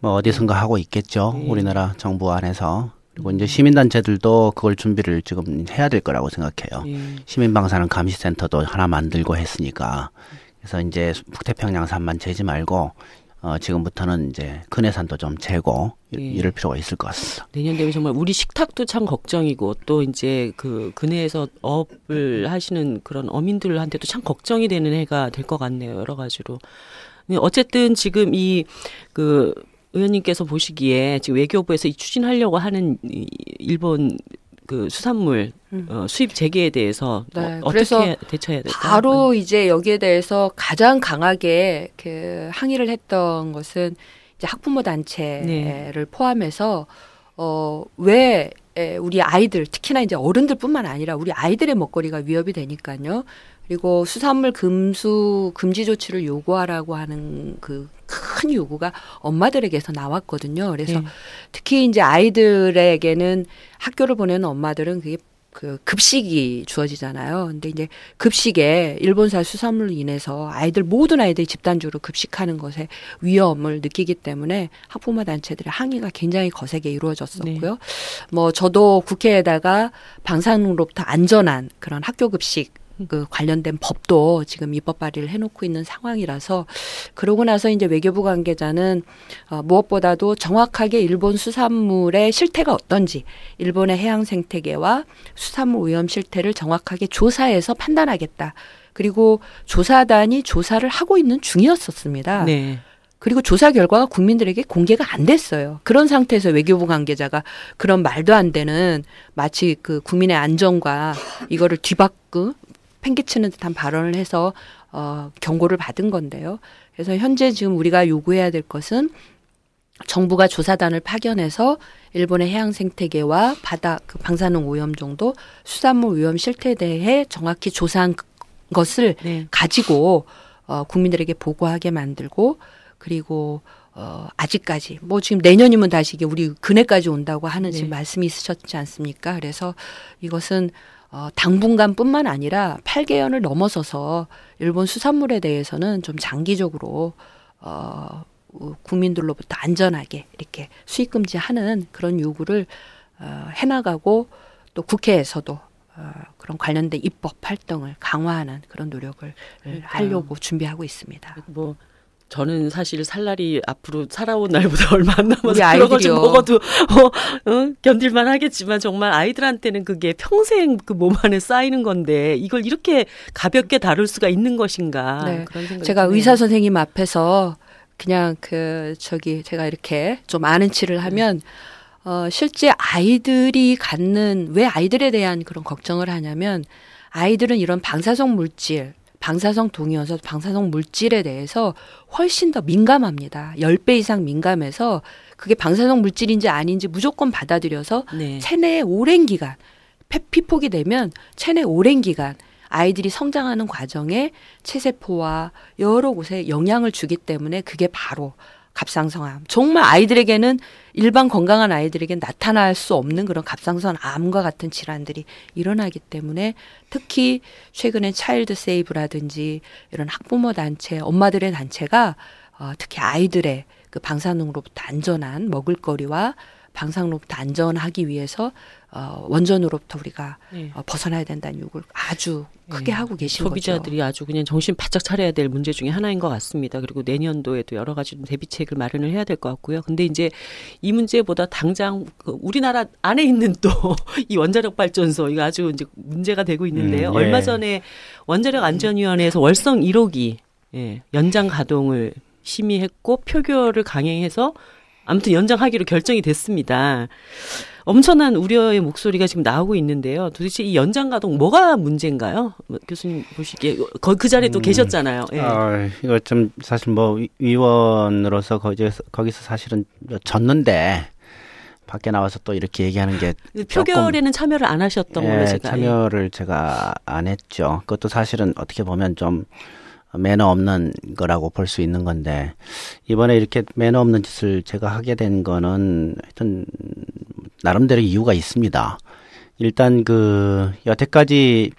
뭐 어디선가 하고 있겠죠.
네.
우리나라 정부 안에서. 그리고 이제 시민단체들도 그걸 준비를 지금 해야 될 거라고 생각해요.
네.
시민방사능 감시센터도 하나 만들고 했으니까. 그래서 이제 북태평양산만 재지 말고 지금부터는 이제 근해산도 좀 재고 이럴 필요가 있을 것 같습니다.
내년 되면 정말 우리 식탁도 참 걱정이고 또 이제 그 근해에서 업을 하시는 그런 어민들한테도 참 걱정이 되는 해가 될 것 같네요. 여러 가지로. 어쨌든 지금 이 그 의원님께서 보시기에 지금 외교부에서 이 추진하려고 하는 이 일본 그 수산물 수입 재개에 대해서
네,
어떻게 대처해야 될까요?
바로 이제 여기에 대해서 가장 강하게 그 항의를 했던 것은 이제 학부모 단체를
네.
포함해서 왜 우리 아이들 특히나 이제 어른들뿐만 아니라 우리 아이들의 먹거리가 위협이 되니까요. 그리고 수산물 금지 조치를 요구하라고 하는 그 큰 요구가 엄마들에게서 나왔거든요. 그래서
네.
특히 이제 아이들에게는 학교를 보내는 엄마들은 그게 그 급식이 주어지잖아요. 근데 이제 급식에 일본산 수산물로 인해서 모든 아이들이 집단적으로 급식하는 것에 위험을 느끼기 때문에 학부모 단체들의 항의가 굉장히 거세게 이루어졌었고요.
네.
뭐 저도 국회에다가 방사능으로부터 안전한 그런 학교 급식 그 관련된 법도 지금 입법 발의를 해놓고 있는 상황이라서 그러고 나서 이제 외교부 관계자는 무엇보다도 정확하게 일본 수산물의 실태가 어떤지 일본의 해양 생태계와 수산물 오염 실태를 정확하게 조사해서 판단하겠다. 그리고 조사단이 조사를 하고 있는 중이었었습니다.
네.
그리고 조사 결과가 국민들에게 공개가 안 됐어요. 그런 상태에서 외교부 관계자가 그런 말도 안 되는 마치 그 국민의 안전과 이거를 뒤바꾸 팽개치는 듯한 발언을 해서 경고를 받은 건데요. 그래서 현재 지금 우리가 요구해야 될 것은 정부가 조사단을 파견해서 일본의 해양 생태계와 바다 그 방사능 오염 정도 수산물 오염 실태에 대해 정확히 조사한 것을
네.
가지고 국민들에게 보고하게 만들고 그리고 아직까지 뭐 지금 내년이면 다시 이게 우리 근해까지 온다고 하는 지금 말씀이 있으셨지 않습니까? 그래서 이것은 당분간뿐만 아니라 8개월을 넘어서서 일본 수산물에 대해서는 좀 장기적으로 국민들로부터 안전하게 이렇게 수입 금지하는 그런 요구를 해나가고 또 국회에서도 그런 관련된 입법 활동을 강화하는 그런 노력을 하려고 준비하고 있습니다.
뭐 저는 사실 살 날이 앞으로 살아온 날보다 얼마 안 남아서
우리
그런 걸 좀
아이들이요.
먹어도 견딜만 하겠지만 정말 아이들한테는 그게 평생 그 몸 안에 쌓이는 건데 이걸 이렇게 가볍게 다룰 수가 있는 것인가.
네.
그런 생각이
제가
드네요.
의사 선생님 앞에서 그냥 제가 이렇게 좀 아는 치를 하면 실제 아이들이 갖는 왜 아이들에 대한 그런 걱정을 하냐면 아이들은 이런 방사성 물질 방사성 동이어서 방사성 물질에 대해서 훨씬 더 민감합니다. 10배 이상 민감해서 그게 방사성 물질인지 아닌지 무조건 받아들여서
네.
체내에 오랜 기간, 피폭이 되면 체내 오랜 기간 아이들이 성장하는 과정에 체세포와 여러 곳에 영향을 주기 때문에 그게 바로 갑상선암. 정말 아이들에게는 일반 건강한 아이들에게는 나타날 수 없는 그런 갑상선암과 같은 질환들이 일어나기 때문에 특히 최근에 차일드 세이브라든지 이런 학부모 단체, 엄마들의 단체가 특히 아이들의 그 방사능으로부터 안전한 먹을거리와 방사능으로부터 안전하기 위해서 원전으로부터 우리가 벗어나야 된다는 요구를 아주 크게 하고 계신
소비자들이
거죠.
아주 그냥 정신 바짝 차려야 될 문제 중에 하나인 것 같습니다. 그리고 내년도에도 여러 가지 대비책을 마련을 해야 될 것 같고요. 근데 이제 이 문제보다 당장 우리나라 안에 있는 또 이 원자력 발전소 이거 아주 이제 문제가 되고 있는데요. 얼마 전에 원자력 안전위원회에서 월성 1호기 연장 가동을 심의했고 표결을 강행해서 아무튼 연장하기로 결정이 됐습니다. 엄청난 우려의 목소리가 지금 나오고 있는데요. 도대체 이 연장 가동 뭐가 문제인가요? 교수님 보시기에 그 자리에 또 계셨잖아요.
이거 좀 사실 뭐 위원으로서 거기서 사실은 졌는데 밖에 나와서 또 이렇게 얘기하는 게
표결에는 참여를 안 하셨던 걸로 제가
참여를 제가 안 했죠. 그것도 사실은 어떻게 보면 좀 매너 없는 거라고 볼 수 있는 건데 이번에 이렇게 매너 없는 짓을 제가 하게 된 거는 하여튼 나름대로 이유가 있습니다. 일단 여태까지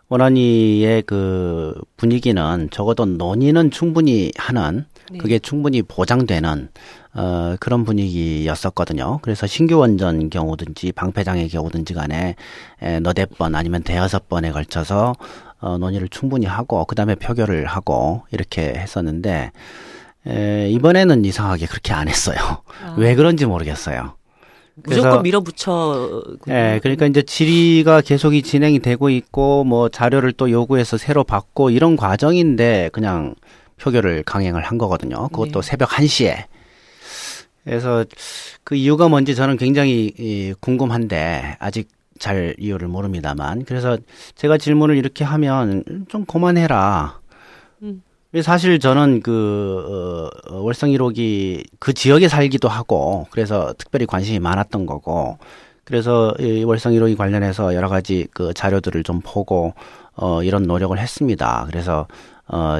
원안위의 그 분위기는 적어도 논의는 충분히 하는 그게 충분히 보장되는 그런 분위기였었거든요. 그래서 신규 원전 경우든지 방패장의 경우든지 간에 너댓 번 아니면 대여섯 번에 걸쳐서 논의를 충분히 하고 그다음에 표결을 하고 이렇게 했었는데 이번에는 이상하게 그렇게 안 했어요. 왜 그런지 모르겠어요.
무조건 밀어붙여.
그러니까 이제 질의가 계속 진행이 되고 있고 뭐 자료를 또 요구해서 새로 받고 이런 과정인데 그냥 표결을 강행을 한 거거든요. 그것도 새벽 1시에. 그래서 그 이유가 뭔지 저는 굉장히 궁금한데 아직 잘 이유를 모릅니다만 그래서 제가 질문을 이렇게 하면 좀 그만해라. 사실 저는 월성 1호기 그 지역에 살기도 하고 그래서 특별히 관심이 많았던 거고 그래서 이 월성 1호기 관련해서 여러 가지 그 자료들을 좀 보고 이런 노력을 했습니다. 그래서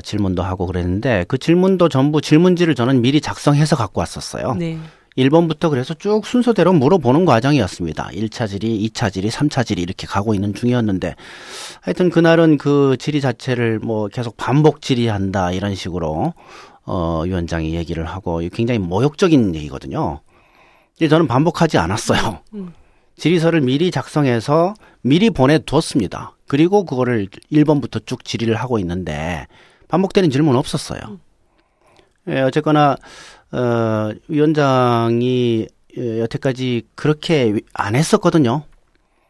질문도 하고 그랬는데 그 질문도 전부 질문지를 저는 미리 작성해서 갖고 왔었어요. 네. 1번부터 그래서 쭉 순서대로 물어보는 과정이었습니다. 1차 질의, 2차 질의, 3차 질의 이렇게 가고 있는 중이었는데 하여튼 그날은 그 질의 자체를 뭐 계속 반복 질의한다 이런 식으로 위원장이 얘기를 하고 굉장히 모욕적인 얘기거든요. 저는 반복하지 않았어요. 질의서를 미리 작성해서 미리 보내두었습니다. 그리고 그거를 1번부터 쭉 질의를 하고 있는데 반복되는 질문은 없었어요. 어쨌거나 위원장이 여태까지 그렇게 안 했었거든요.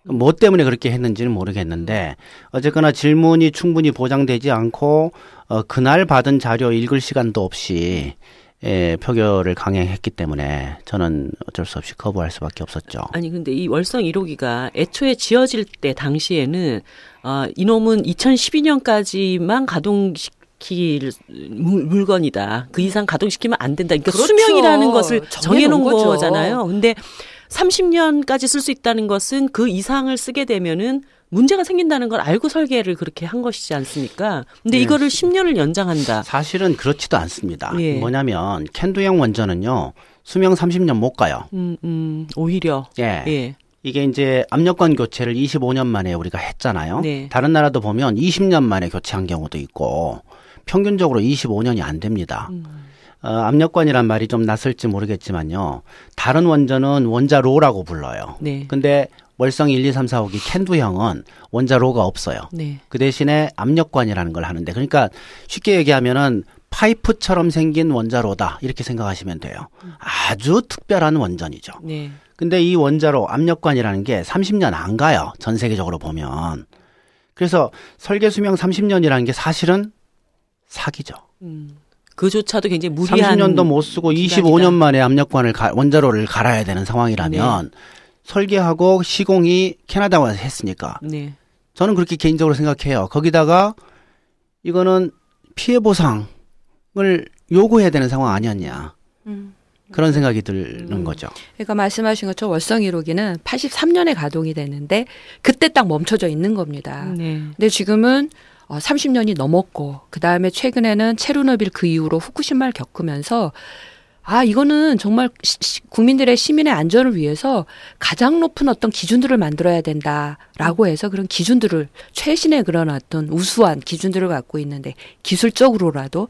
뭐 때문에 그렇게 했는지는 모르겠는데 어쨌거나 질문이 충분히 보장되지 않고 그날 받은 자료 읽을 시간도 없이 표결을 강행했기 때문에 저는 어쩔 수 없이 거부할 수밖에 없었죠.
아니 근데 이 월성 1호기가 애초에 지어질 때 당시에는 이놈은 2012년까지만 가동시킬 물건이다. 그 이상 가동시키면 안 된다. 그러니까
그렇죠.
수명이라는 것을 정해놓은
거죠.
거잖아요. 근데 30년까지 쓸 수 있다는 것은 그 이상을 쓰게 되면은 문제가 생긴다는 걸 알고 설계를 그렇게 한 것이지 않습니까? 근데 이거를 10년을 연장한다.
사실은 그렇지도 않습니다. 뭐냐면 캔두형 원전은요. 수명 30년 못 가요.
오히려.
예. 이게 이제 압력관 교체를 25년 만에 우리가 했잖아요. 다른 나라도 보면 20년 만에 교체한 경우도 있고 평균적으로 25년이 안 됩니다. 압력관이란 말이 좀 낯설지 모르겠지만요. 다른 원전은 원자로라고 불러요. 근데 월성 1, 2, 3, 4, 5기 캔두형은 원자로가 없어요. 그 대신에 압력관이라는 걸 하는데 그러니까 쉽게 얘기하면은 파이프처럼 생긴 원자로다 이렇게 생각하시면 돼요. 아주 특별한 원전이죠. 근데 이 원자로 압력관이라는 게 30년 안 가요. 전 세계적으로 보면. 그래서 설계 수명 30년이라는 게 사실은 사기죠.
그조차도 굉장히 무리한
30년도 못 쓰고 기간이다. 25년 만에 압력관을 원자로를 갈아야 되는 상황이라면 설계하고 시공이 캐나다에서 했으니까 저는 그렇게 개인적으로 생각해요. 거기다가 이거는 피해 보상을 요구해야 되는 상황 아니었냐. 그런 생각이 드는 거죠.
그러니까 말씀하신 것처럼 월성 1호기는 83년에 가동이 됐는데 그때 딱 멈춰져 있는 겁니다. 근데 지금은 30년이 넘었고 그다음에 최근에는 체르노빌 그 이후로 후쿠시마를 겪으면서 이거는 정말 국민들의 시민의 안전을 위해서 가장 높은 어떤 기준들을 만들어야 된다라고 해서 그런 기준들을 최신의 그런 어떤 우수한 기준들을 갖고 있는데 기술적으로라도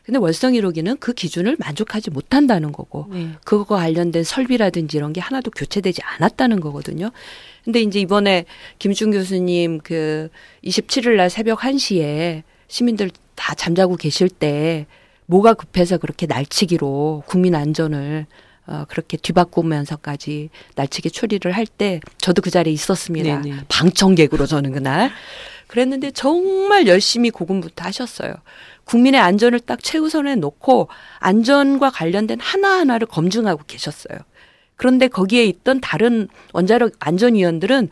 근데 월성 1호기는 그 기준을 만족하지 못한다는 거고 그거와 관련된 설비라든지 이런 게 하나도 교체되지 않았다는 거거든요. 근데 이제 이번에 김준 교수님 그 27일 날 새벽 1시에 시민들 다 잠자고 계실 때 뭐가 급해서 그렇게 날치기로 국민 안전을 그렇게 뒤바꾸면서까지 날치기 처리를 할 때 저도 그 자리에 있었습니다. 네네. 방청객으로 저는 그날. 그랬는데 정말 열심히 고군분투 하셨어요. 국민의 안전을 딱 최우선에 놓고 안전과 관련된 하나하나를 검증하고 계셨어요. 그런데 거기에 있던 다른 원자력 안전위원들은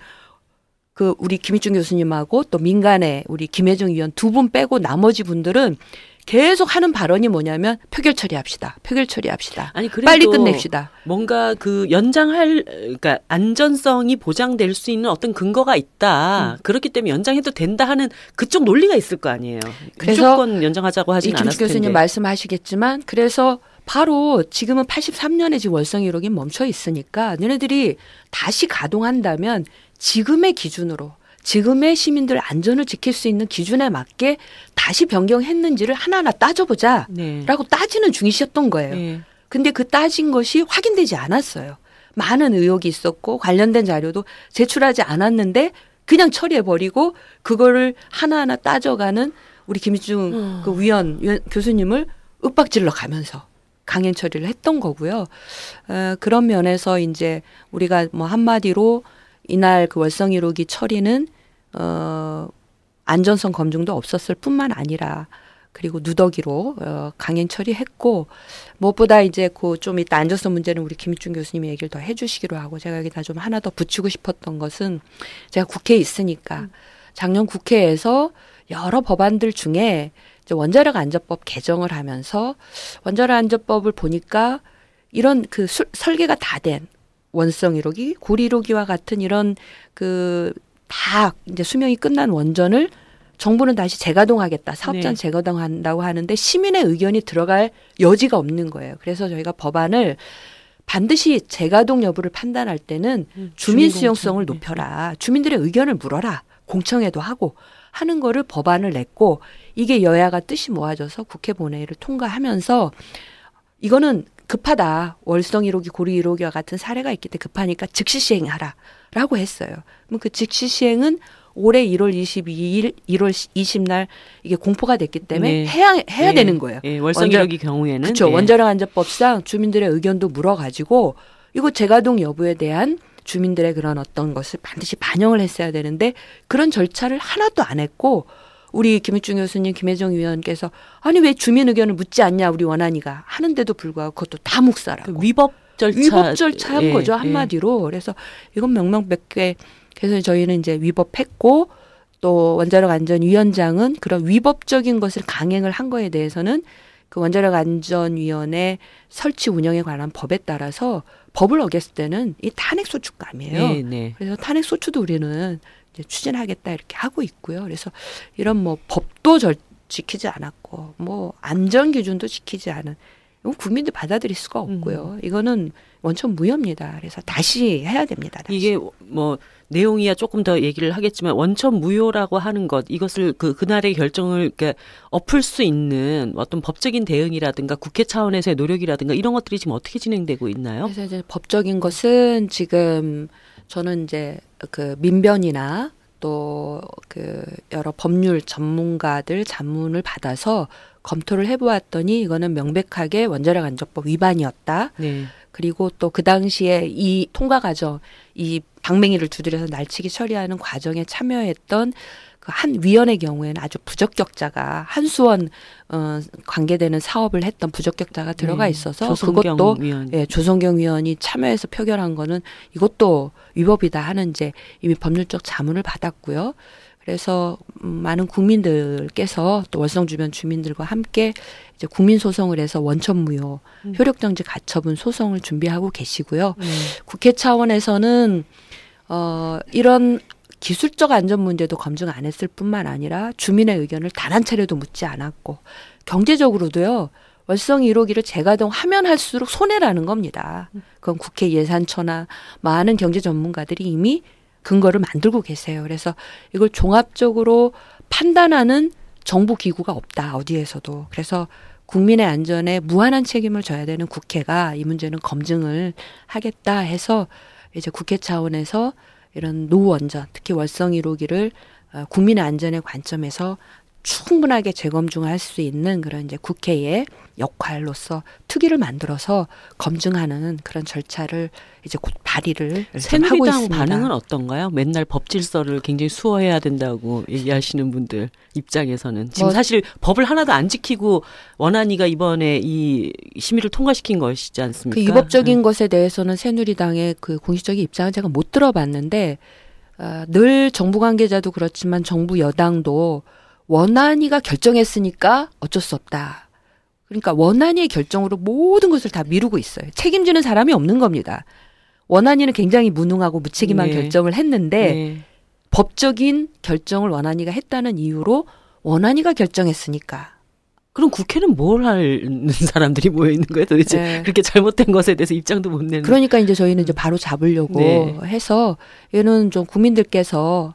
그 우리 김희중 교수님하고 또 민간의 우리 김혜정 위원 두 분 빼고 나머지 분들은 계속 하는 발언이 뭐냐면 표결 처리합시다. 표결 처리합시다.
아니 그래도
빨리 끝냅시다.
뭔가 그 그러니까 안전성이 보장될 수 있는 어떤 근거가 있다. 그렇기 때문에 연장해도 된다 하는 그쪽 논리가 있을 거 아니에요. 그래서 무조건 연장하자고 하진 않았을 텐데.
김 교수님 말씀하시겠지만 그래서 바로 지금은 83년에 지금 월성 1호기 멈춰 있으니까 너네들이 다시 가동한다면 지금의 기준으로 지금의 시민들 안전을 지킬 수 있는 기준에 맞게 다시 변경했는지를 하나하나 따져보자 라고 따지는 중이셨던 거예요. 근데 그 따진 것이 확인되지 않았어요. 많은 의혹이 있었고 관련된 자료도 제출하지 않았는데 그냥 처리해버리고 그거를 하나하나 따져가는 우리 김희중 그 위원 교수님을 윽박질러 가면서 강행 처리를 했던 거고요. 그런 면에서 이제 우리가 뭐 한마디로 이날 그 월성 1호기 처리는 안전성 검증도 없었을 뿐만 아니라 그리고 누더기로 강행 처리했고 무엇보다 이제 그 좀 이따 안전성 문제는 우리 김희중 교수님이 얘기를 더 해주시기로 하고 제가 여기다 좀 하나 더 붙이고 싶었던 것은 제가 국회에 있으니까 작년 국회에서 여러 법안들 중에 이제 원자력 안전법 개정을 하면서 원자력 안전법을 보니까 이런 그 설계가 다 된 원성 1호기, 고리 1호기와 같은 이런 그 다 이제 수명이 끝난 원전을 정부는 다시 재가동하겠다. 사업자는 재가동한다고 하는데 시민의 의견이 들어갈 여지가 없는 거예요. 그래서 저희가 법안을 반드시 재가동 여부를 판단할 때는 주민 수용성을 높여라. 주민들의 의견을 물어라. 공청회도 하고 하는 거를 법안을 냈고 이게 여야가 뜻이 모아져서 국회 본회의를 통과하면서 이거는 급하다. 월성 1호기, 고리 1호기와 같은 사례가 있기 때문에 급하니까 즉시 시행하라라고 했어요. 그럼 그 즉시 시행은 올해 1월 22일, 1월 20날 이게 공포가 됐기 때문에 해야 되는 거예요.
월성 1호기 경우에는.
그렇죠. 원자력 안전법상 주민들의 의견도 물어가지고 이거 재가동 여부에 대한 주민들의 그런 어떤 것을 반드시 반영을 했어야 되는데 그런 절차를 하나도 안 했고 우리 김희중 교수님, 김혜정 위원께서 아니 왜 주민 의견을 묻지 않냐 우리 원안위가 하는데도 불구하고 그것도 다 묵살하고.
위법
절차한 거죠 한마디로. 그래서 이건 명명백백 그래서 저희는 이제 위법했고 또 원자력 안전위원장은 그런 위법적인 것을 강행을 한 거에 대해서는 그 원자력 안전위원회 설치 운영에 관한 법에 따라서 법을 어겼을 때는 이 탄핵소추감이에요. 그래서 탄핵소추도 우리는 이제 추진하겠다 이렇게 하고 있고요. 그래서 이런 뭐 법도 지키지 않았고 뭐 안전 기준도 지키지 않은 국민들 받아들일 수가 없고요. 이거는 원천 무효입니다. 그래서 다시 해야 됩니다. 다시.
이게 뭐 내용이야 조금 더 얘기를 하겠지만 원천 무효라고 하는 것 이것을 그날의 결정을 그러니까 엎을 수 있는 어떤 법적인 대응이라든가 국회 차원에서의 노력이라든가 이런 것들이 지금 어떻게 진행되고 있나요?
그래서 이제 법적인 것은 지금 저는 이제 그 민변이나 또 그 여러 법률 전문가들 자문을 받아서 검토를 해보았더니 이거는 명백하게 원자력 안전법 위반이었다. 그리고 또 그 당시에 이 통과 과정, 이 방맹이를 두드려서 날치기 처리하는 과정에 참여했던 그 한 위원의 경우에는 아주 부적격자가 한수원 관계되는 사업을 했던 부적격자가 들어가 있어서 그것도 조성경 위원이 참여해서 표결한 거는 이것도 위법이다 하는 이제 이미 법률적 자문을 받았고요. 그래서 많은 국민들께서 또 월성 주변 주민들과 함께 이제 국민 소송을 해서 원천무효, 효력정지 가처분 소송을 준비하고 계시고요. 국회 차원에서는 이런 기술적 안전 문제도 검증 안 했을 뿐만 아니라 주민의 의견을 단 한 차례도 묻지 않았고 경제적으로도요. 월성 1호기를 재가동하면 할수록 손해라는 겁니다. 그건 국회 예산처나 많은 경제 전문가들이 이미 근거를 만들고 계세요. 그래서 이걸 종합적으로 판단하는 정부 기구가 없다. 어디에서도. 그래서 국민의 안전에 무한한 책임을 져야 되는 국회가 이 문제는 검증을 하겠다 해서 이제 국회 차원에서 이런 노원전, 특히 월성 1호기를 국민의 안전의 관점에서 충분하게 재검증할 수 있는 그런 이제 국회의 역할로서 특위를 만들어서 검증하는 그런 절차를 이제 곧 발의를 하고
새누리당
있습니다.
반응은 어떤가요? 맨날 법 질서를 굉장히 수호해야 된다고 얘기하시는 분들 입장에서는 지금 사실 법을 하나도 안 지키고 원안위가 이번에 이 심의를 통과시킨 것이지 않습니까?
그 위법적인 것에 대해서는 새누리당의 그 공식적인 입장은 제가 못 들어봤는데 늘 정부 관계자도 그렇지만 정부 여당도 원안위가 결정했으니까 어쩔 수 없다. 그러니까 원안위의 결정으로 모든 것을 다 미루고 있어요. 책임지는 사람이 없는 겁니다. 원안위는 굉장히 무능하고 무책임한
네.
결정을 했는데
네.
법적인 결정을 원안위가 했다는 이유로 원안위가 결정했으니까.
그럼 국회는 뭘 하는 사람들이 모여 있는 거예요? 도대체
네.
그렇게 잘못된 것에 대해서 입장도 못 내는.
그러니까 이제 저희는 이제 바로 잡으려고
네.
해서 얘는 좀 국민들께서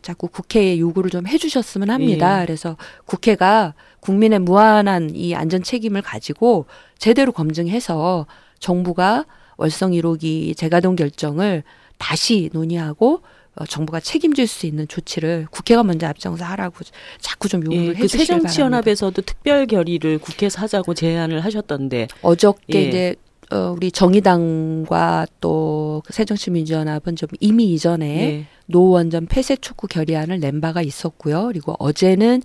자꾸 국회에 요구를 좀 해주셨으면 합니다.
예.
그래서 국회가 국민의 무한한 이 안전 책임을 가지고 제대로 검증해서 정부가 월성 1호기 재가동 결정을 다시 논의하고 정부가 책임질 수 있는 조치를 국회가 먼저 앞장서 하라고 자꾸 좀 요구를
그
해주시길 바랍니다.
새정치연합에서도 특별 결의를 국회에서 하자고 제안을 하셨던데.
어저께
예.
이제 우리 정의당과 또 그 새정치민주연합은 좀 이미 이전에
네.
노원전 폐쇄 촉구 결의안을 낸 바가 있었고요. 그리고 어제는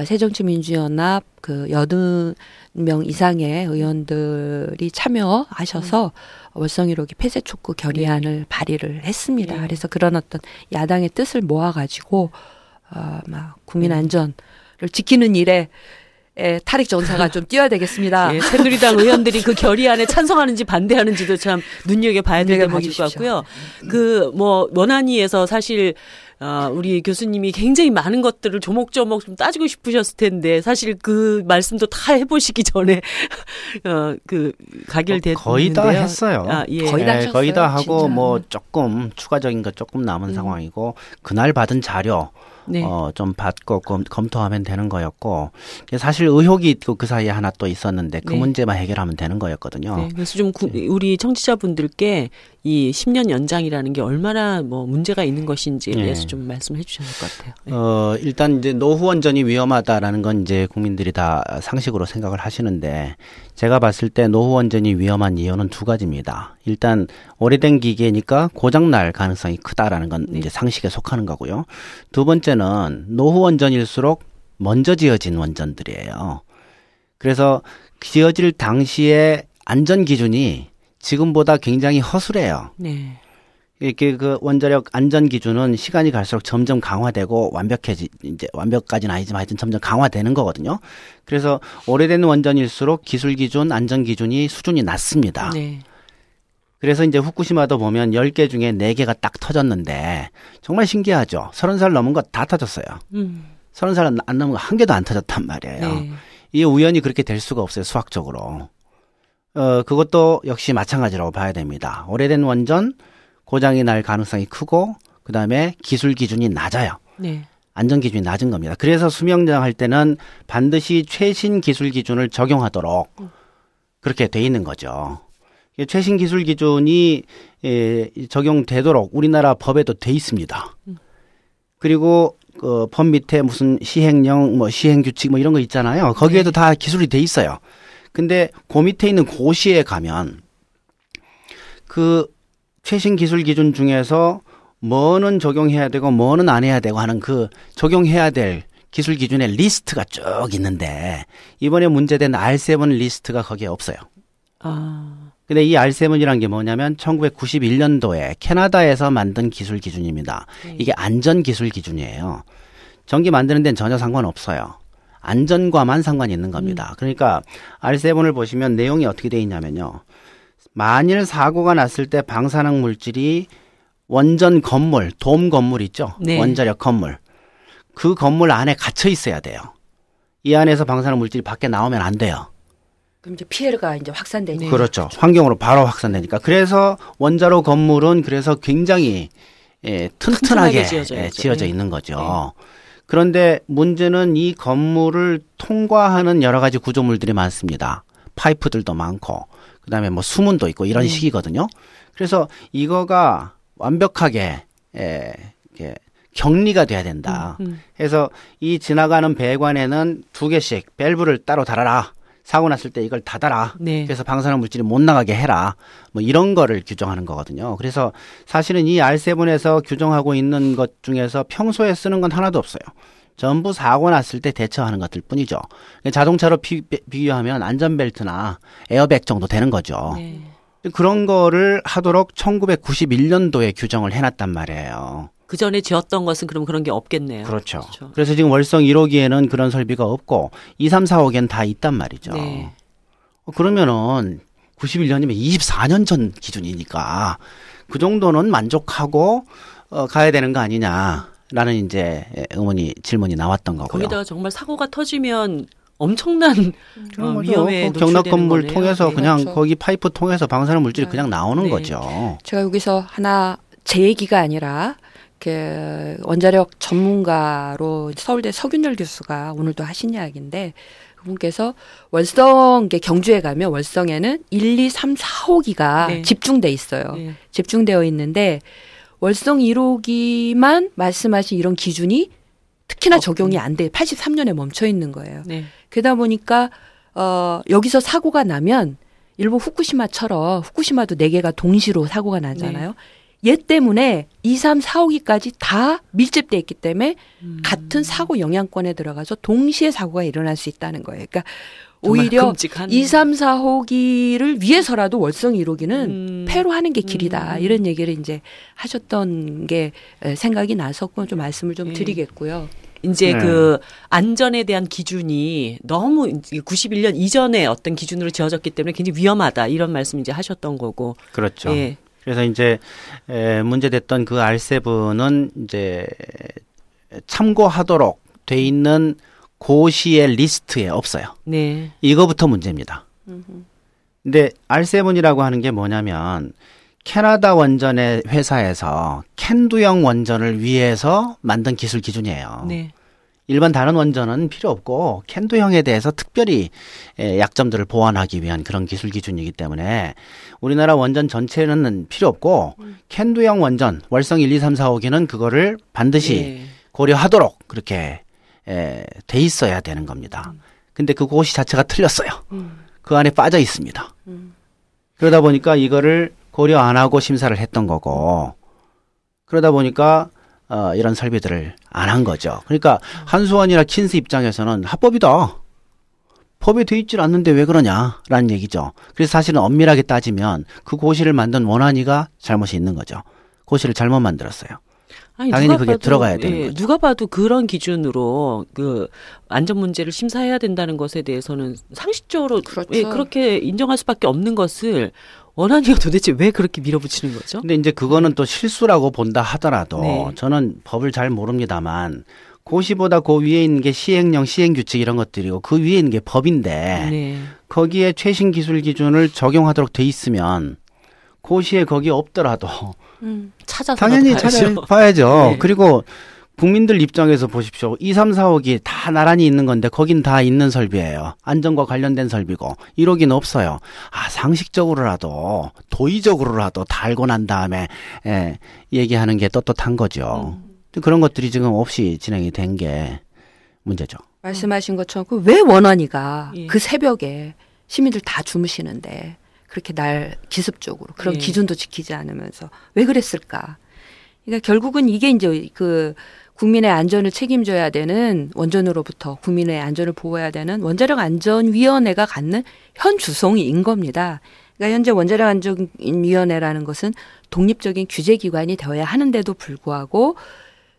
새정치민주연합 그 80명 이상의 의원들이 참여하셔서 월성 1호기 폐쇄 촉구 결의안을 발의를 했습니다.
네.
그래서 그런 어떤 야당의 뜻을 모아가지고 막 국민 안전을 지키는 일에 탈익 전사가 좀 뛰어야 되겠습니다.
예, 새누리당 의원들이 그 결의안에 찬성하는지 반대하는지도 참 눈여겨봐야 될 대목일 것 같고요. 그 뭐 원안위에서 사실 우리 교수님이 굉장히 많은 것들을 조목조목 좀 따지고 싶으셨을 텐데 사실 그 말씀도 다 해보시기 전에 그 가결됐는데요.
거의 다 했어요.
예.
거의 다 하셨어요,
거의 다 하고
진짜.
뭐 조금 추가적인 것 조금 남은 상황이고 그날 받은 자료
네.
좀 받고 검토하면 되는 거였고 사실 의혹이 그 사이에 하나 또 있었는데 그
네.
문제만 해결하면 되는 거였거든요.
네, 그래서 좀 우리 청취자분들께 이 10년 연장이라는 게 얼마나 뭐 문제가 있는 것인지에
네.
대해서 좀 말씀해 주셔야 될 것 같아요. 네.
일단 이제 노후 원전이 위험하다라는 건 이제 국민들이 다 상식으로 생각을 하시는데 제가 봤을 때 노후 원전이 위험한 이유는 두 가지입니다. 일단 오래된 기계니까 고장 날 가능성이 크다라는 건 이제 상식에 속하는 거고요. 두 번째는 노후 원전일수록 먼저 지어진 원전들이에요. 그래서 지어질 당시에 안전 기준이 지금보다 굉장히 허술해요.
네.
이렇게 그 원자력 안전 기준은 시간이 갈수록 점점 강화되고 이제 완벽까지는 아니지만 하여튼 점점 강화되는 거거든요. 그래서 오래된 원전일수록 기술 기준, 안전 기준이 수준이 낮습니다.
네.
그래서 이제 후쿠시마도 보면 10개 중에 4개가 딱 터졌는데 정말 신기하죠. 30살 넘은 거 다 터졌어요. 30살 안 넘은 거 한 개도 안 터졌단 말이에요.
네.
이게 우연히 그렇게 될 수가 없어요. 수학적으로. 그것도 역시 마찬가지라고 봐야 됩니다. 오래된 원전 고장이 날 가능성이 크고 그다음에 기술 기준이 낮아요.
네.
안전 기준이 낮은 겁니다. 그래서 수명장 할 때는 반드시 최신 기술 기준을 적용하도록 그렇게 돼 있는 거죠. 최신 기술 기준이 적용되도록 우리나라 법에도 돼 있습니다. 그리고 그 법 밑에 무슨 시행령, 뭐 시행규칙 뭐 이런 거 있잖아요. 거기에도 다 기술이 돼 있어요. 근데 그 밑에 있는 고시에 가면 그 최신 기술 기준 중에서 뭐는 적용해야 되고 뭐는 안 해야 되고 하는 그 적용해야 될 기술 기준의 리스트가 쭉 있는데 이번에 문제된 R7 리스트가 거기에 없어요. 근데 이 R7이라는 게 뭐냐면 1991년도에 캐나다에서 만든 기술 기준입니다. 이게 안전 기술 기준이에요. 전기 만드는 데는 전혀 상관없어요. 안전과만 상관이 있는 겁니다. 그러니까 R7을 보시면 내용이 어떻게 돼 있냐면요. 만일 사고가 났을 때 방사능 물질이 원전 건물, 돔 건물 있죠?
네.
원자력 건물. 그 건물 안에 갇혀 있어야 돼요. 이 안에서 방사능 물질이 밖에 나오면 안 돼요.
그럼 이제 피해가 이제 확산되니까.
그렇죠. 환경으로 바로 확산되니까. 그래서 원자로 건물은 그래서 굉장히 튼튼하게 지어져 있는 거죠. 그런데 문제는 이 건물을 통과하는 여러 가지 구조물들이 많습니다. 파이프들도 많고, 그다음에 뭐 수문도 있고 이런 식이거든요. 그래서 이거가 완벽하게 격리가 돼야 된다. 그래서 이 지나가는 배관에는 2개씩 밸브를 따로 달아라. 사고 났을 때 이걸 닫아라.
네.
그래서 방사능 물질이 못 나가게 해라. 뭐 이런 거를 규정하는 거거든요. 그래서 사실은 이 R7에서 규정하고 있는 것 중에서 평소에 쓰는 건 하나도 없어요. 전부 사고 났을 때 대처하는 것들 뿐이죠. 자동차로 비교하면 안전벨트나 에어백 정도 되는 거죠.
네.
그런 거를 하도록 1991년도에 규정을 해놨단 말이에요.
그 전에 지었던 것은 그럼 그런 게 없겠네요.
그렇죠. 그래서 지금 월성 1호기에는 그런 설비가 없고 2, 3, 4호기엔 다 있단 말이죠.
네.
그러면은 91년이면 24년 전 기준이니까 그 정도는 만족하고 가야 되는 거 아니냐라는 이제 질문이 나왔던 거고요.
거기다가 정말 사고가 터지면 엄청난 위험에 노출되는
경락 건물
거네요.
통해서
네.
그냥
그렇죠.
거기 파이프 통해서 방사능 물질이
네.
그냥 나오는
네.
거죠.
제가 여기서 하나 제 얘기가 아니라 그 원자력 전문가로 서울대 서균열 교수가 오늘도 하신 이야기인데 그분께서 월성 경주에 가면 월성에는 1, 2, 3, 4호기가
네.
집중돼 있어요.
네.
집중되어 있는데 월성 1호기만 말씀하신 이런 기준이 특히나 적용이 안 돼. 83년에 멈춰 있는 거예요.
네.
그러다 보니까 여기서 사고가 나면 일본 후쿠시마처럼 후쿠시마도 4개가 동시로 사고가 나잖아요. 얘 때문에 2, 3, 4호기까지 다 밀집돼 있기 때문에 같은 사고 영향권에 들어가서 동시에 사고가 일어날 수 있다는 거예요. 그러니까 오히려
끔찍한.
2, 3, 4호기를 위해서라도 월성 1호기는 폐로 하는 게 길이다. 이런 얘기를 이제 하셨던 게 생각이 나서 좀 말씀을 좀 드리겠고요.
이제 그 안전에 대한 기준이 너무 91년 이전에 어떤 기준으로 지어졌기 때문에 굉장히 위험하다. 이런 말씀 이제 하셨던 거고.
그렇죠.
예.
그래서 이제 문제됐던 그 R7은 이제 참고하도록 돼 있는 고시의 리스트에 없어요.
네.
이거부터 문제입니다. 근데 R7이라고 하는 게 뭐냐면 캐나다 원전의 회사에서 캔두형 원전을 위해서 만든 기술 기준이에요.
네.
일반 다른 원전은 필요 없고 캔두형에 대해서 특별히 약점들을 보완하기 위한 그런 기술 기준이기 때문에 우리나라 원전 전체는 필요 없고 캔두형 원전 월성 1, 2, 3, 4호기는 그거를 반드시 고려하도록 그렇게 돼 있어야 되는 겁니다. 근데 그 고시 자체가 틀렸어요. 그 안에 빠져 있습니다. 그러다 보니까 이거를 고려 안 하고 심사를 했던 거고 그러다 보니까 이런 설비들을 안 한 거죠. 그러니까 한수원이나 킨스 입장에서는 합법이다. 법에 돼 있질 않는데 왜 그러냐라는 얘기죠. 그래서 사실은 엄밀하게 따지면 그 고시를 만든 원안위가 잘못이 있는 거죠. 고시를 잘못 만들었어요.
아니,
당연히 그게 들어가야 되는 거죠.
누가 봐도 그런 기준으로 그 안전 문제를 심사해야 된다는 것에 대해서는 상식적으로
그렇죠.
그렇게 인정할 수밖에 없는 것을 원안위가 도대체 왜 그렇게 밀어붙이는 거죠?
근데 이제 그거는 또 실수라고 본다 하더라도
네.
저는 법을 잘 모릅니다만 고시보다 그 위에 있는 게 시행령, 시행규칙 이런 것들이고 그 위에 있는 게 법인데
네.
거기에 최신 기술 기준을 적용하도록 돼 있으면 고시에 거기에 없더라도
찾아서
당연히 찾아봐야죠.
네.
그리고 국민들 입장에서 보십시오. 2, 3, 4호기 다 나란히 있는 건데 거긴 다 있는 설비예요. 안전과 관련된 설비고 1호기는 없어요. 상식적으로라도 도의적으로라도 다 알고 난 다음에 얘기하는 게 떳떳한 거죠. 그런 것들이 지금 없이 진행이 된 게 문제죠.
말씀하신 것처럼 왜 원안위가
예.
그 새벽에 시민들 다 주무시는데 그렇게 날 기습적으로 그런
예.
기준도 지키지 않으면서 왜 그랬을까? 그러니까 결국은 이게 이제 그 국민의 안전을 책임져야 되는 원전으로부터 국민의 안전을 보호해야 되는 원자력 안전위원회가 갖는 현 주성인 겁니다. 그러니까 현재 원자력 안전위원회라는 것은 독립적인 규제기관이 되어야 하는데도 불구하고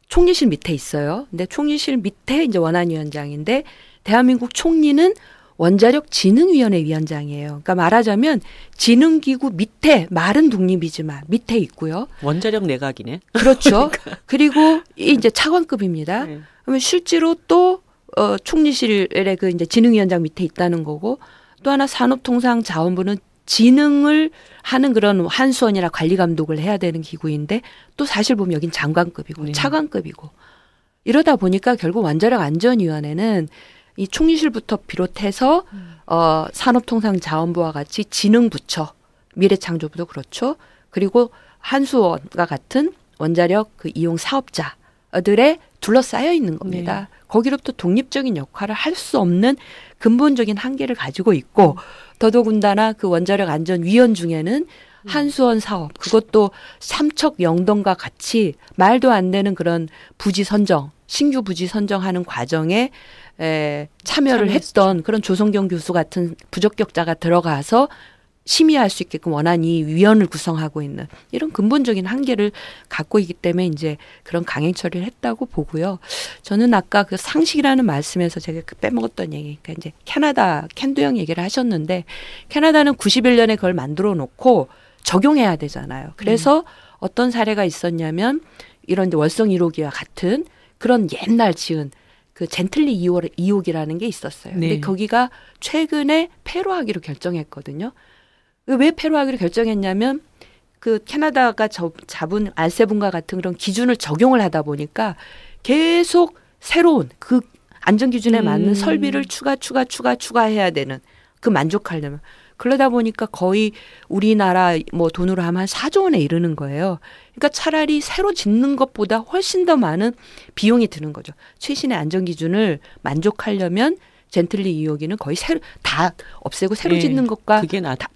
총리실 밑에 있어요. 근데 총리실 밑에 이제 원안위원장인데 대한민국 총리는 원자력진흥위원회 위원장이에요. 그러니까 말하자면 진흥기구 밑에 말은 독립이지만 밑에 있고요.
원자력 내각이네.
그렇죠. 그리고 이제 차관급입니다.
네.
그러면 실제로 또 총리실에 그 이제 진흥위원장 밑에 있다는 거고 또 하나 산업통상자원부는 진흥을 하는 그런 한수원이나 관리 감독을 해야 되는 기구인데 또 사실 보면 여긴 장관급이고
네.
차관급이고 이러다 보니까 결국 원자력 안전위원회는 이 총리실부터 비롯해서 산업통상자원부와 같이 진흥부처, 미래창조부도 그렇죠. 그리고 한수원과 같은 원자력 그 이용 사업자들의 둘러싸여 있는 겁니다.
네.
거기로부터 독립적인 역할을 할 수 없는 근본적인 한계를 가지고 있고 더더군다나 그 원자력 안전위원 중에는 한수원 사업 그것도 삼척 영동과 같이 말도 안 되는 그런 부지 선정 신규 부지 선정하는 과정에 참여를 했던 그런 조성경 교수 같은 부적격자가 들어가서 심의할 수 있게끔 원안이 위원을 구성하고 있는 이런 근본적인 한계를 갖고 있기 때문에 이제 그런 강행 처리를 했다고 보고요. 저는 아까 그 상식이라는 말씀에서 제가 그 빼먹었던 얘기, 그러니까 이제 캐나다 캔두형 얘기를 하셨는데 캐나다는 91년에 그걸 만들어 놓고 적용해야 되잖아요. 그래서 어떤 사례가 있었냐면 이런 이제 월성 1호기와 같은 그런 옛날 지은 그 젠틀리 2호기라는 게 있었어요. 근데
네.
거기가 최근에 폐로하기로 결정했거든요. 왜 폐로하기로 결정했냐면 그 캐나다가 잡은 알세분과 같은 그런 기준을 적용을 하다 보니까 계속 새로운 그 안전 기준에 맞는 설비를 추가해야 되는 그 만족하려면 그러다 보니까 거의 우리나라 뭐 돈으로 하면 한 4조 원에 이르는 거예요. 그러니까 차라리 새로 짓는 것보다 훨씬 더 많은 비용이 드는 거죠. 최신의 안전 기준을 만족하려면 젠틀리 2호기는 거의 새로 다 없애고 새로
예,
짓는 것과
그게 낫다.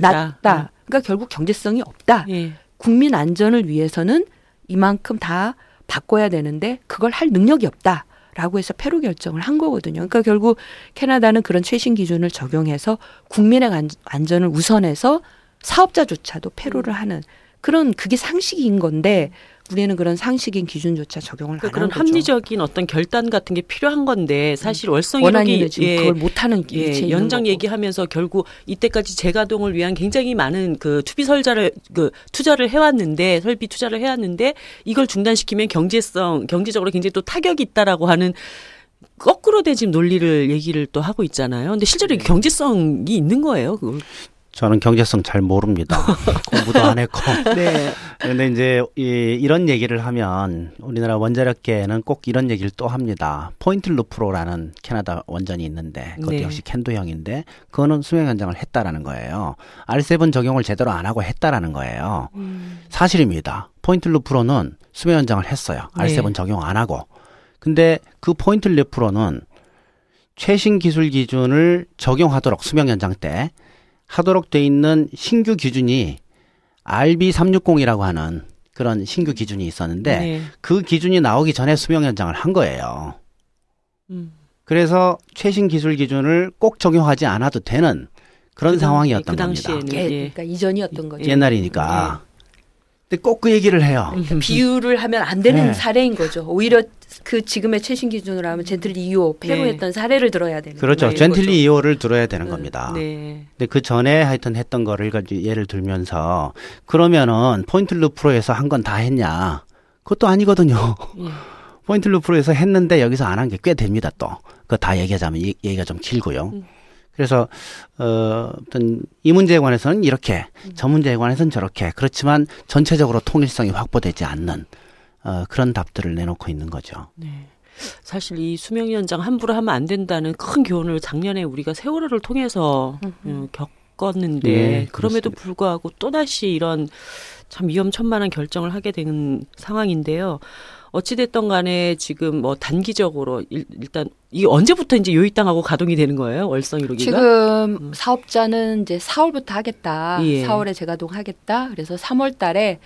그러니까 결국 경제성이 없다.
예.
국민 안전을 위해서는 이만큼 다 바꿔야 되는데 그걸 할 능력이 없다라고 해서 폐로 결정을 한 거거든요. 그러니까 결국 캐나다는 그런 최신 기준을 적용해서 국민의 안전을 우선해서 사업자조차도 폐로를 하는 그런 그게 상식인 건데 우리는 그런 상식인 기준조차 적용을 안 한
그런
거죠.
합리적인 어떤 결단 같은 게 필요한 건데 사실 월성 1호기
원안위는 지금 그걸 못하는
연장 얘기하면서 결국 이때까지 재가동을 위한 굉장히 많은 그 투자를 해왔는데 설비 투자를 해왔는데 이걸 중단시키면 경제적으로 굉장히 또 타격이 있다라고 하는 거꾸로 된 지금 논리를 얘기를 또 하고 있잖아요. 근데 실제로 이게 경제성이 있는 거예요. 그걸.
저는 경제성 잘 모릅니다. 공부도 안 했고.
네.
그런데 이제 이런 얘기를 하면 우리나라 원자력계는 꼭 이런 얘기를 또 합니다. 포인트 루프로라는 캐나다 원전이 있는데 그것도
네.
역시 캔두형인데 그거는 수명 연장을 했다라는 거예요. R7 적용을 제대로 안 하고 했다라는 거예요. 사실입니다. 포인트 루프로는 수명 연장을 했어요. R7
네.
적용 안 하고. 근데 그 포인트 루프로는 최신 기술 기준을 적용하도록 수명 연장 때 하도록 돼 있는 신규 기준이 RB360이라고 하는 그런 신규 기준이 있었는데
네.
그 기준이 나오기 전에 수명 연장을 한 거예요. 그래서 최신 기술 기준을 꼭 적용하지 않아도 되는 그런 상황이었던
그
겁니다.
당시에는
그러니까 이전이었던 거죠.
옛날이니까. 근데 꼭 그 얘기를 해요.
비유를 하면 안 되는
네.
사례인 거죠. 오히려 그 지금의 최신 기준으로 하면 젠틀리 2호 폐로했던 사례를 들어야 되는
그렇죠.
네,
젠틀리 2호를 들어야 되는 겁니다.
네.
근데 그 전에 하여튼 했던 거를 가지고 예를 들면서 그러면은 포인트 루프로에서 한 건 다 했냐? 그것도 아니거든요. 포인트 루프로에서 했는데 여기서 안 한 게 꽤 됩니다. 또 그거 다 얘기하자면 얘기가 좀 길고요. 그래서 어떤 이 문제에 관해서는 이렇게 저 문제에 관해서는 저렇게 그렇지만 전체적으로 통일성이 확보되지 않는 그런 답들을 내놓고 있는 거죠.
네. 사실 이 수명 연장 함부로 하면 안 된다는 큰 교훈을 작년에 우리가 세월호를 통해서 겪었는데
네,
그럼에도
그렇습니다.
불구하고 또다시 이런 참 위험천만한 결정을 하게 되는 상황인데요. 어찌됐든 간에 지금 뭐 단기적으로 일단 이게 언제부터 이제 요입당하고 가동이 되는 거예요? 월성 1호기가?
지금 사업자는 이제 4월부터 하겠다.
예.
4월에 재가동하겠다. 그래서 3월 달에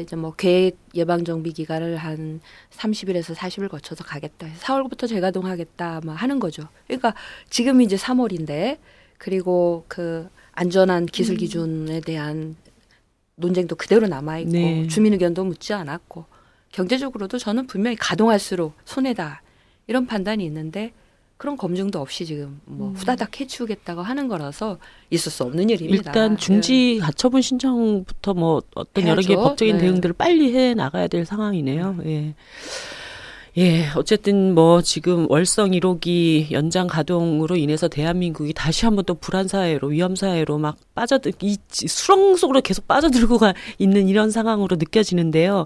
이제 뭐 계획 예방 정비 기간을 한 30일에서 40일 거쳐서 가겠다. 4월부터 재가동하겠다. 막 하는 거죠. 그러니까 지금 이제 3월인데 그리고 그 안전한 기술 기준에 대한 논쟁도 그대로 남아 있고
네.
주민 의견도 묻지 않았고 경제적으로도 저는 분명히 가동할수록 손해다. 이런 판단이 있는데 그런 검증도 없이 지금 뭐 후다닥 해치우겠다고 하는 거라서 있을 수 없는 일입니다.
일단 중지 가처분 신청부터 뭐 어떤 여러
해야죠.
개의 법적인
네.
대응들을 빨리 해 나가야 될 상황이네요. 예. 예, 어쨌든 뭐 지금 월성 1호기 연장 가동으로 인해서 대한민국이 다시 한번 또 불안 사회로 위험 사회로 막 이 수렁 속으로 계속 빠져들고 있는 이런 상황으로 느껴지는데요.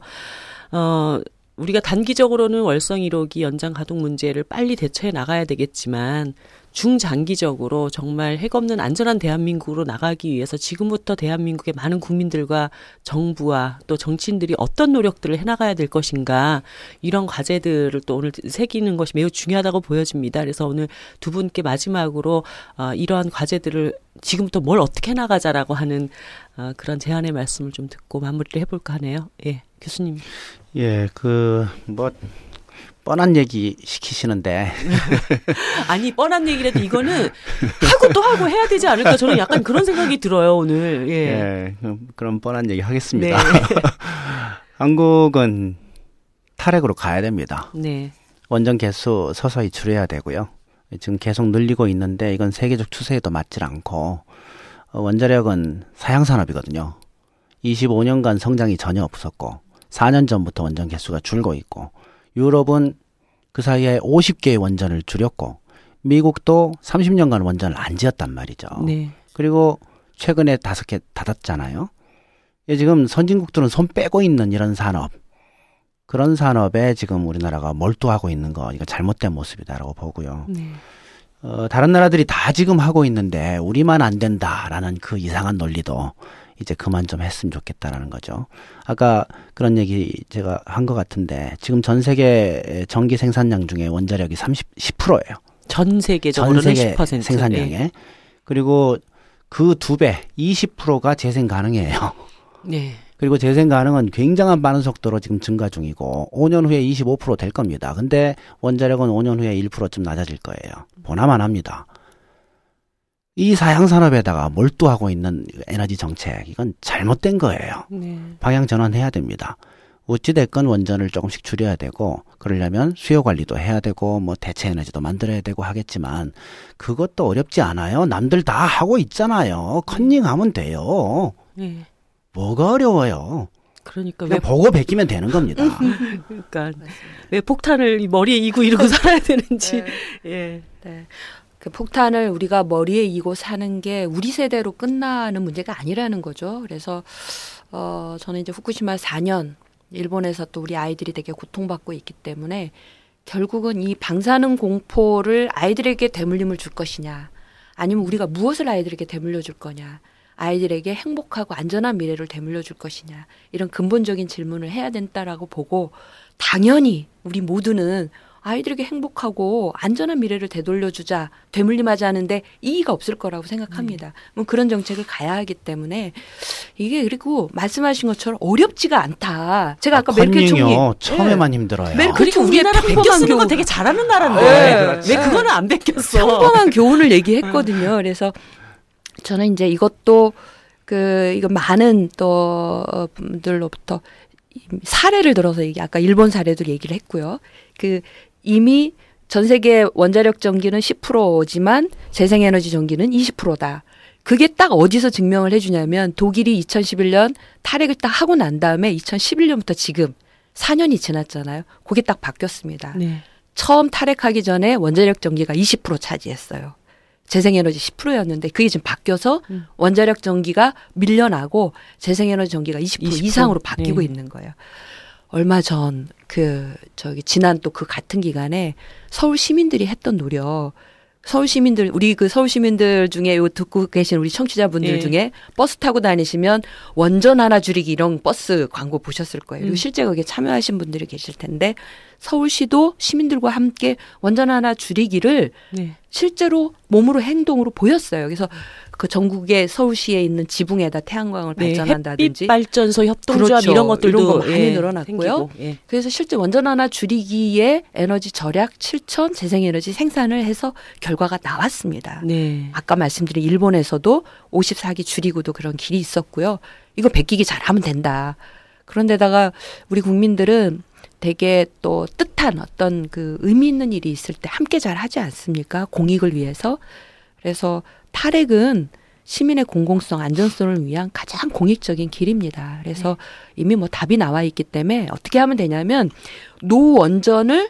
우리가 단기적으로는 월성 1호기 연장 가동 문제를 빨리 대처해 나가야 되겠지만 중장기적으로 정말 핵 없는 안전한 대한민국으로 나가기 위해서 지금부터 대한민국의 많은 국민들과 정부와 또 정치인들이 어떤 노력들을 해나가야 될 것인가 이런 과제들을 또 오늘 새기는 것이 매우 중요하다고 보여집니다. 그래서 오늘 두 분께 마지막으로 이러한 과제들을 지금부터 뭘 어떻게 해나가자라고 하는 그런 제안의 말씀을 좀 듣고 마무리를 해볼까 하네요. 예, 교수님.
예, 뻔한 얘기 시키시는데.
아니, 뻔한 얘기라도 이거는 하고 또 하고 해야 되지 않을까? 저는 약간 그런 생각이 들어요, 오늘. 예.
예, 그럼 뻔한 얘기 하겠습니다.
네.
한국은 탈핵으로 가야 됩니다.
네.
원전 개수 서서히 줄여야 되고요. 지금 계속 늘리고 있는데 이건 세계적 추세에도 맞질 않고 원자력은 사양산업이거든요. 25년간 성장이 전혀 없었고 4년 전부터 원전 개수가 줄고 있고 유럽은 그 사이에 50개의 원전을 줄였고 미국도 30년간 원전을 안 지었단 말이죠.
네.
그리고 최근에 5개 닫았잖아요. 지금 선진국들은 손 빼고 있는 이런 산업, 그런 산업에 지금 우리나라가 몰두하고 있는 거 이거 잘못된 모습이다라고 보고요.
네.
다른 나라들이 다 지금 하고 있는데 우리만 안 된다라는 그 이상한 논리도 이제 그만 좀 했으면 좋겠다라는 거죠. 아까 그런 얘기 제가 한 것 같은데 지금 전 세계 전기 생산량 중에 원자력이 10%예요.
전 세계적으로는
전 세계
10%.
생산량에.
네.
그리고 그 2배, 20%가 재생 가능해요.
네.
그리고 재생 가능은 굉장한 빠른 속도로 지금 증가 중이고 5년 후에 25% 될 겁니다. 근데 원자력은 5년 후에 1%쯤 낮아질 거예요. 보나만 합니다. 이 사양산업에다가 몰두하고 있는 에너지 정책, 이건 잘못된 거예요.
네.
방향 전환해야 됩니다. 어찌됐건 원전을 조금씩 줄여야 되고, 그러려면 수요 관리도 해야 되고, 뭐 대체 에너지도 만들어야 되고 하겠지만, 그것도 어렵지 않아요. 남들 다 하고 있잖아요. 컨닝하면 돼요.
네.
뭐가 어려워요.
그러니까
왜 보고 베끼면 되는 겁니다.
그러니까 왜 폭탄을 머리에 이고 이러고 살아야 되는지.
네.
예.
네. 그 폭탄을 우리가 머리에 이고 사는 게 우리 세대로 끝나는 문제가 아니라는 거죠. 그래서 저는 이제 후쿠시마 4년 일본에서 또 우리 아이들이 되게 고통받고 있기 때문에 결국은 이 방사능 공포를 아이들에게 대물림을 줄 것이냐, 아니면 우리가 무엇을 아이들에게 대물려 줄 거냐, 아이들에게 행복하고 안전한 미래를 대물려 줄 것이냐, 이런 근본적인 질문을 해야 된다라고 보고, 당연히 우리 모두는 아이들에게 행복하고 안전한 미래를 되돌려주자, 되물림하지 않은데 이의가 없을 거라고 생각합니다. 뭐 그런 정책을 가야 하기 때문에 이게, 그리고 말씀하신 것처럼 어렵지가 않다. 제가 아까 메르켈 총리
처음에만 힘들어요.
그리고 우리나라 베껴 쓰는 거 되게 잘하는 나라인데 왜 그거는 안 베꼈어?
평범한 교훈을 얘기했거든요. 그래서 저는 이제 이것도 이거 많은 또 분들로부터 사례를 들어서 아까 일본 사례도 얘기를 했고요. 이미 전 세계 원자력 전기는 10%지만 재생에너지 전기는 20%다. 그게 딱 어디서 증명을 해주냐면, 독일이 2011년 탈핵을 딱 하고 난 다음에 2011년부터 지금 4년이 지났잖아요. 그게 딱 바뀌었습니다. 네. 처음 탈핵하기 전에 원자력 전기가 20% 차지했어요. 재생에너지 10%였는데 그게 지금 바뀌어서 원자력 전기가 밀려나고 재생에너지 전기가 20% 이상으로 바뀌고 있는 거예요. 얼마 전 지난 또 그 같은 기간에 서울 시민들이 했던 노력, 우리 서울 시민들 중에 요 듣고 계신 우리 청취자분들 중에 버스 타고 다니시면 원전 하나 줄이기 이런 버스 광고 보셨을 거예요. 그리고 실제 거기에 참여하신 분들이 계실 텐데, 서울시도 시민들과 함께 원전 하나 줄이기를 실제로 몸으로 행동으로 보였어요. 그래서 그 전국의 서울시에 있는 지붕에다 태양광을 발전한다든지,
햇빛 발전소 협동조합,
그렇죠.
이런 것들도
이런 거 많이 늘어났고요. 그래서 실제 원전 하나 줄이기에 에너지 절약, 실천, 재생에너지 생산을 해서 결과가 나왔습니다. 네. 아까 말씀드린 일본에서도 54기 줄이고도 그런 길이 있었고요. 이거 베끼기 잘하면 된다. 그런데다가 우리 국민들은 되게 또 뜻한 어떤 의미 있는 일이 있을 때 함께 잘 하지 않습니까? 공익을 위해서. 그래서 탈핵은 시민의 공공성, 안전성을 위한 가장 공익적인 길입니다. 그래서 이미 답이 나와 있기 때문에 어떻게 하면 되냐면, 노원전을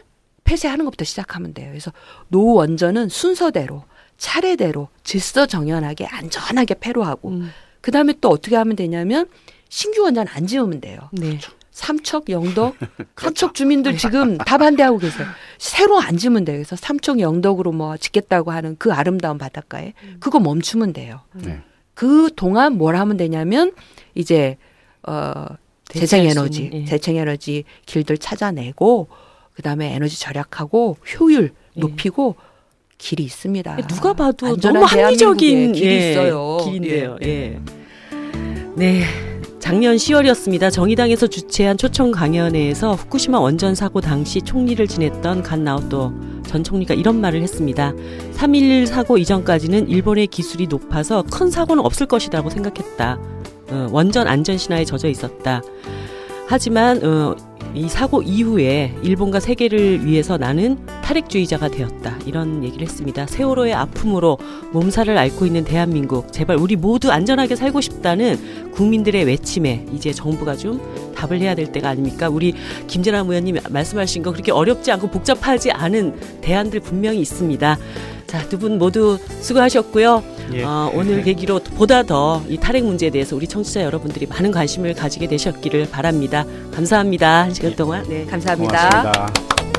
폐쇄하는 것부터 시작하면 돼요. 그래서 노후 원전은 순서대로 차례대로 질서정연하게 안전하게 폐로하고 그다음에 또 어떻게 하면 되냐면 신규 원전 안 지으면 돼요.
네.
삼척, 영덕, 삼척 주민들 지금 다 반대하고 계세요. 새로 안 지으면 돼요. 그래서 삼척, 영덕으로 뭐 짓겠다고 하는 그 아름다운 바닷가에 그거 멈추면 돼요. 그 동안 뭘 하면 되냐면 이제 재생에너지, 재생에너지 길들 찾아내고 그다음에 에너지 절약하고 효율 높이고 길이 있습니다.
누가 봐도 너무 합리적인
길이 있어요.
길인데요. 예. 네. 작년 10월이었습니다. 정의당에서 주최한 초청 강연회에서 후쿠시마 원전 사고 당시 총리를 지냈던 간 나오토 전 총리가 이런 말을 했습니다. 3.11 사고 이전까지는 일본의 기술이 높아서 큰 사고는 없을 것이라고 생각했다. 원전 안전 신화에 젖어 있었다. 하지만 이 사고 이후에 일본과 세계를 위해서 나는 탈핵주의자가 되었다. 이런 얘기를 했습니다. 세월호의 아픔으로 몸살을 앓고 있는 대한민국, 제발 우리 모두 안전하게 살고 싶다는 국민들의 외침에 이제 정부가 좀 답을 해야 될 때가 아닙니까? 우리 김재남 의원님 말씀하신 거 그렇게 어렵지 않고 복잡하지 않은 대안들 분명히 있습니다. 자, 두 분 모두 수고하셨고요. 예. 오늘 계기로 보다 더 이 탈핵 문제에 대해서 우리 청취자 여러분들이 많은 관심을 가지게 되셨기를 바랍니다. 감사합니다. 한 시간 동안. 네, 감사합니다.
고맙습니다.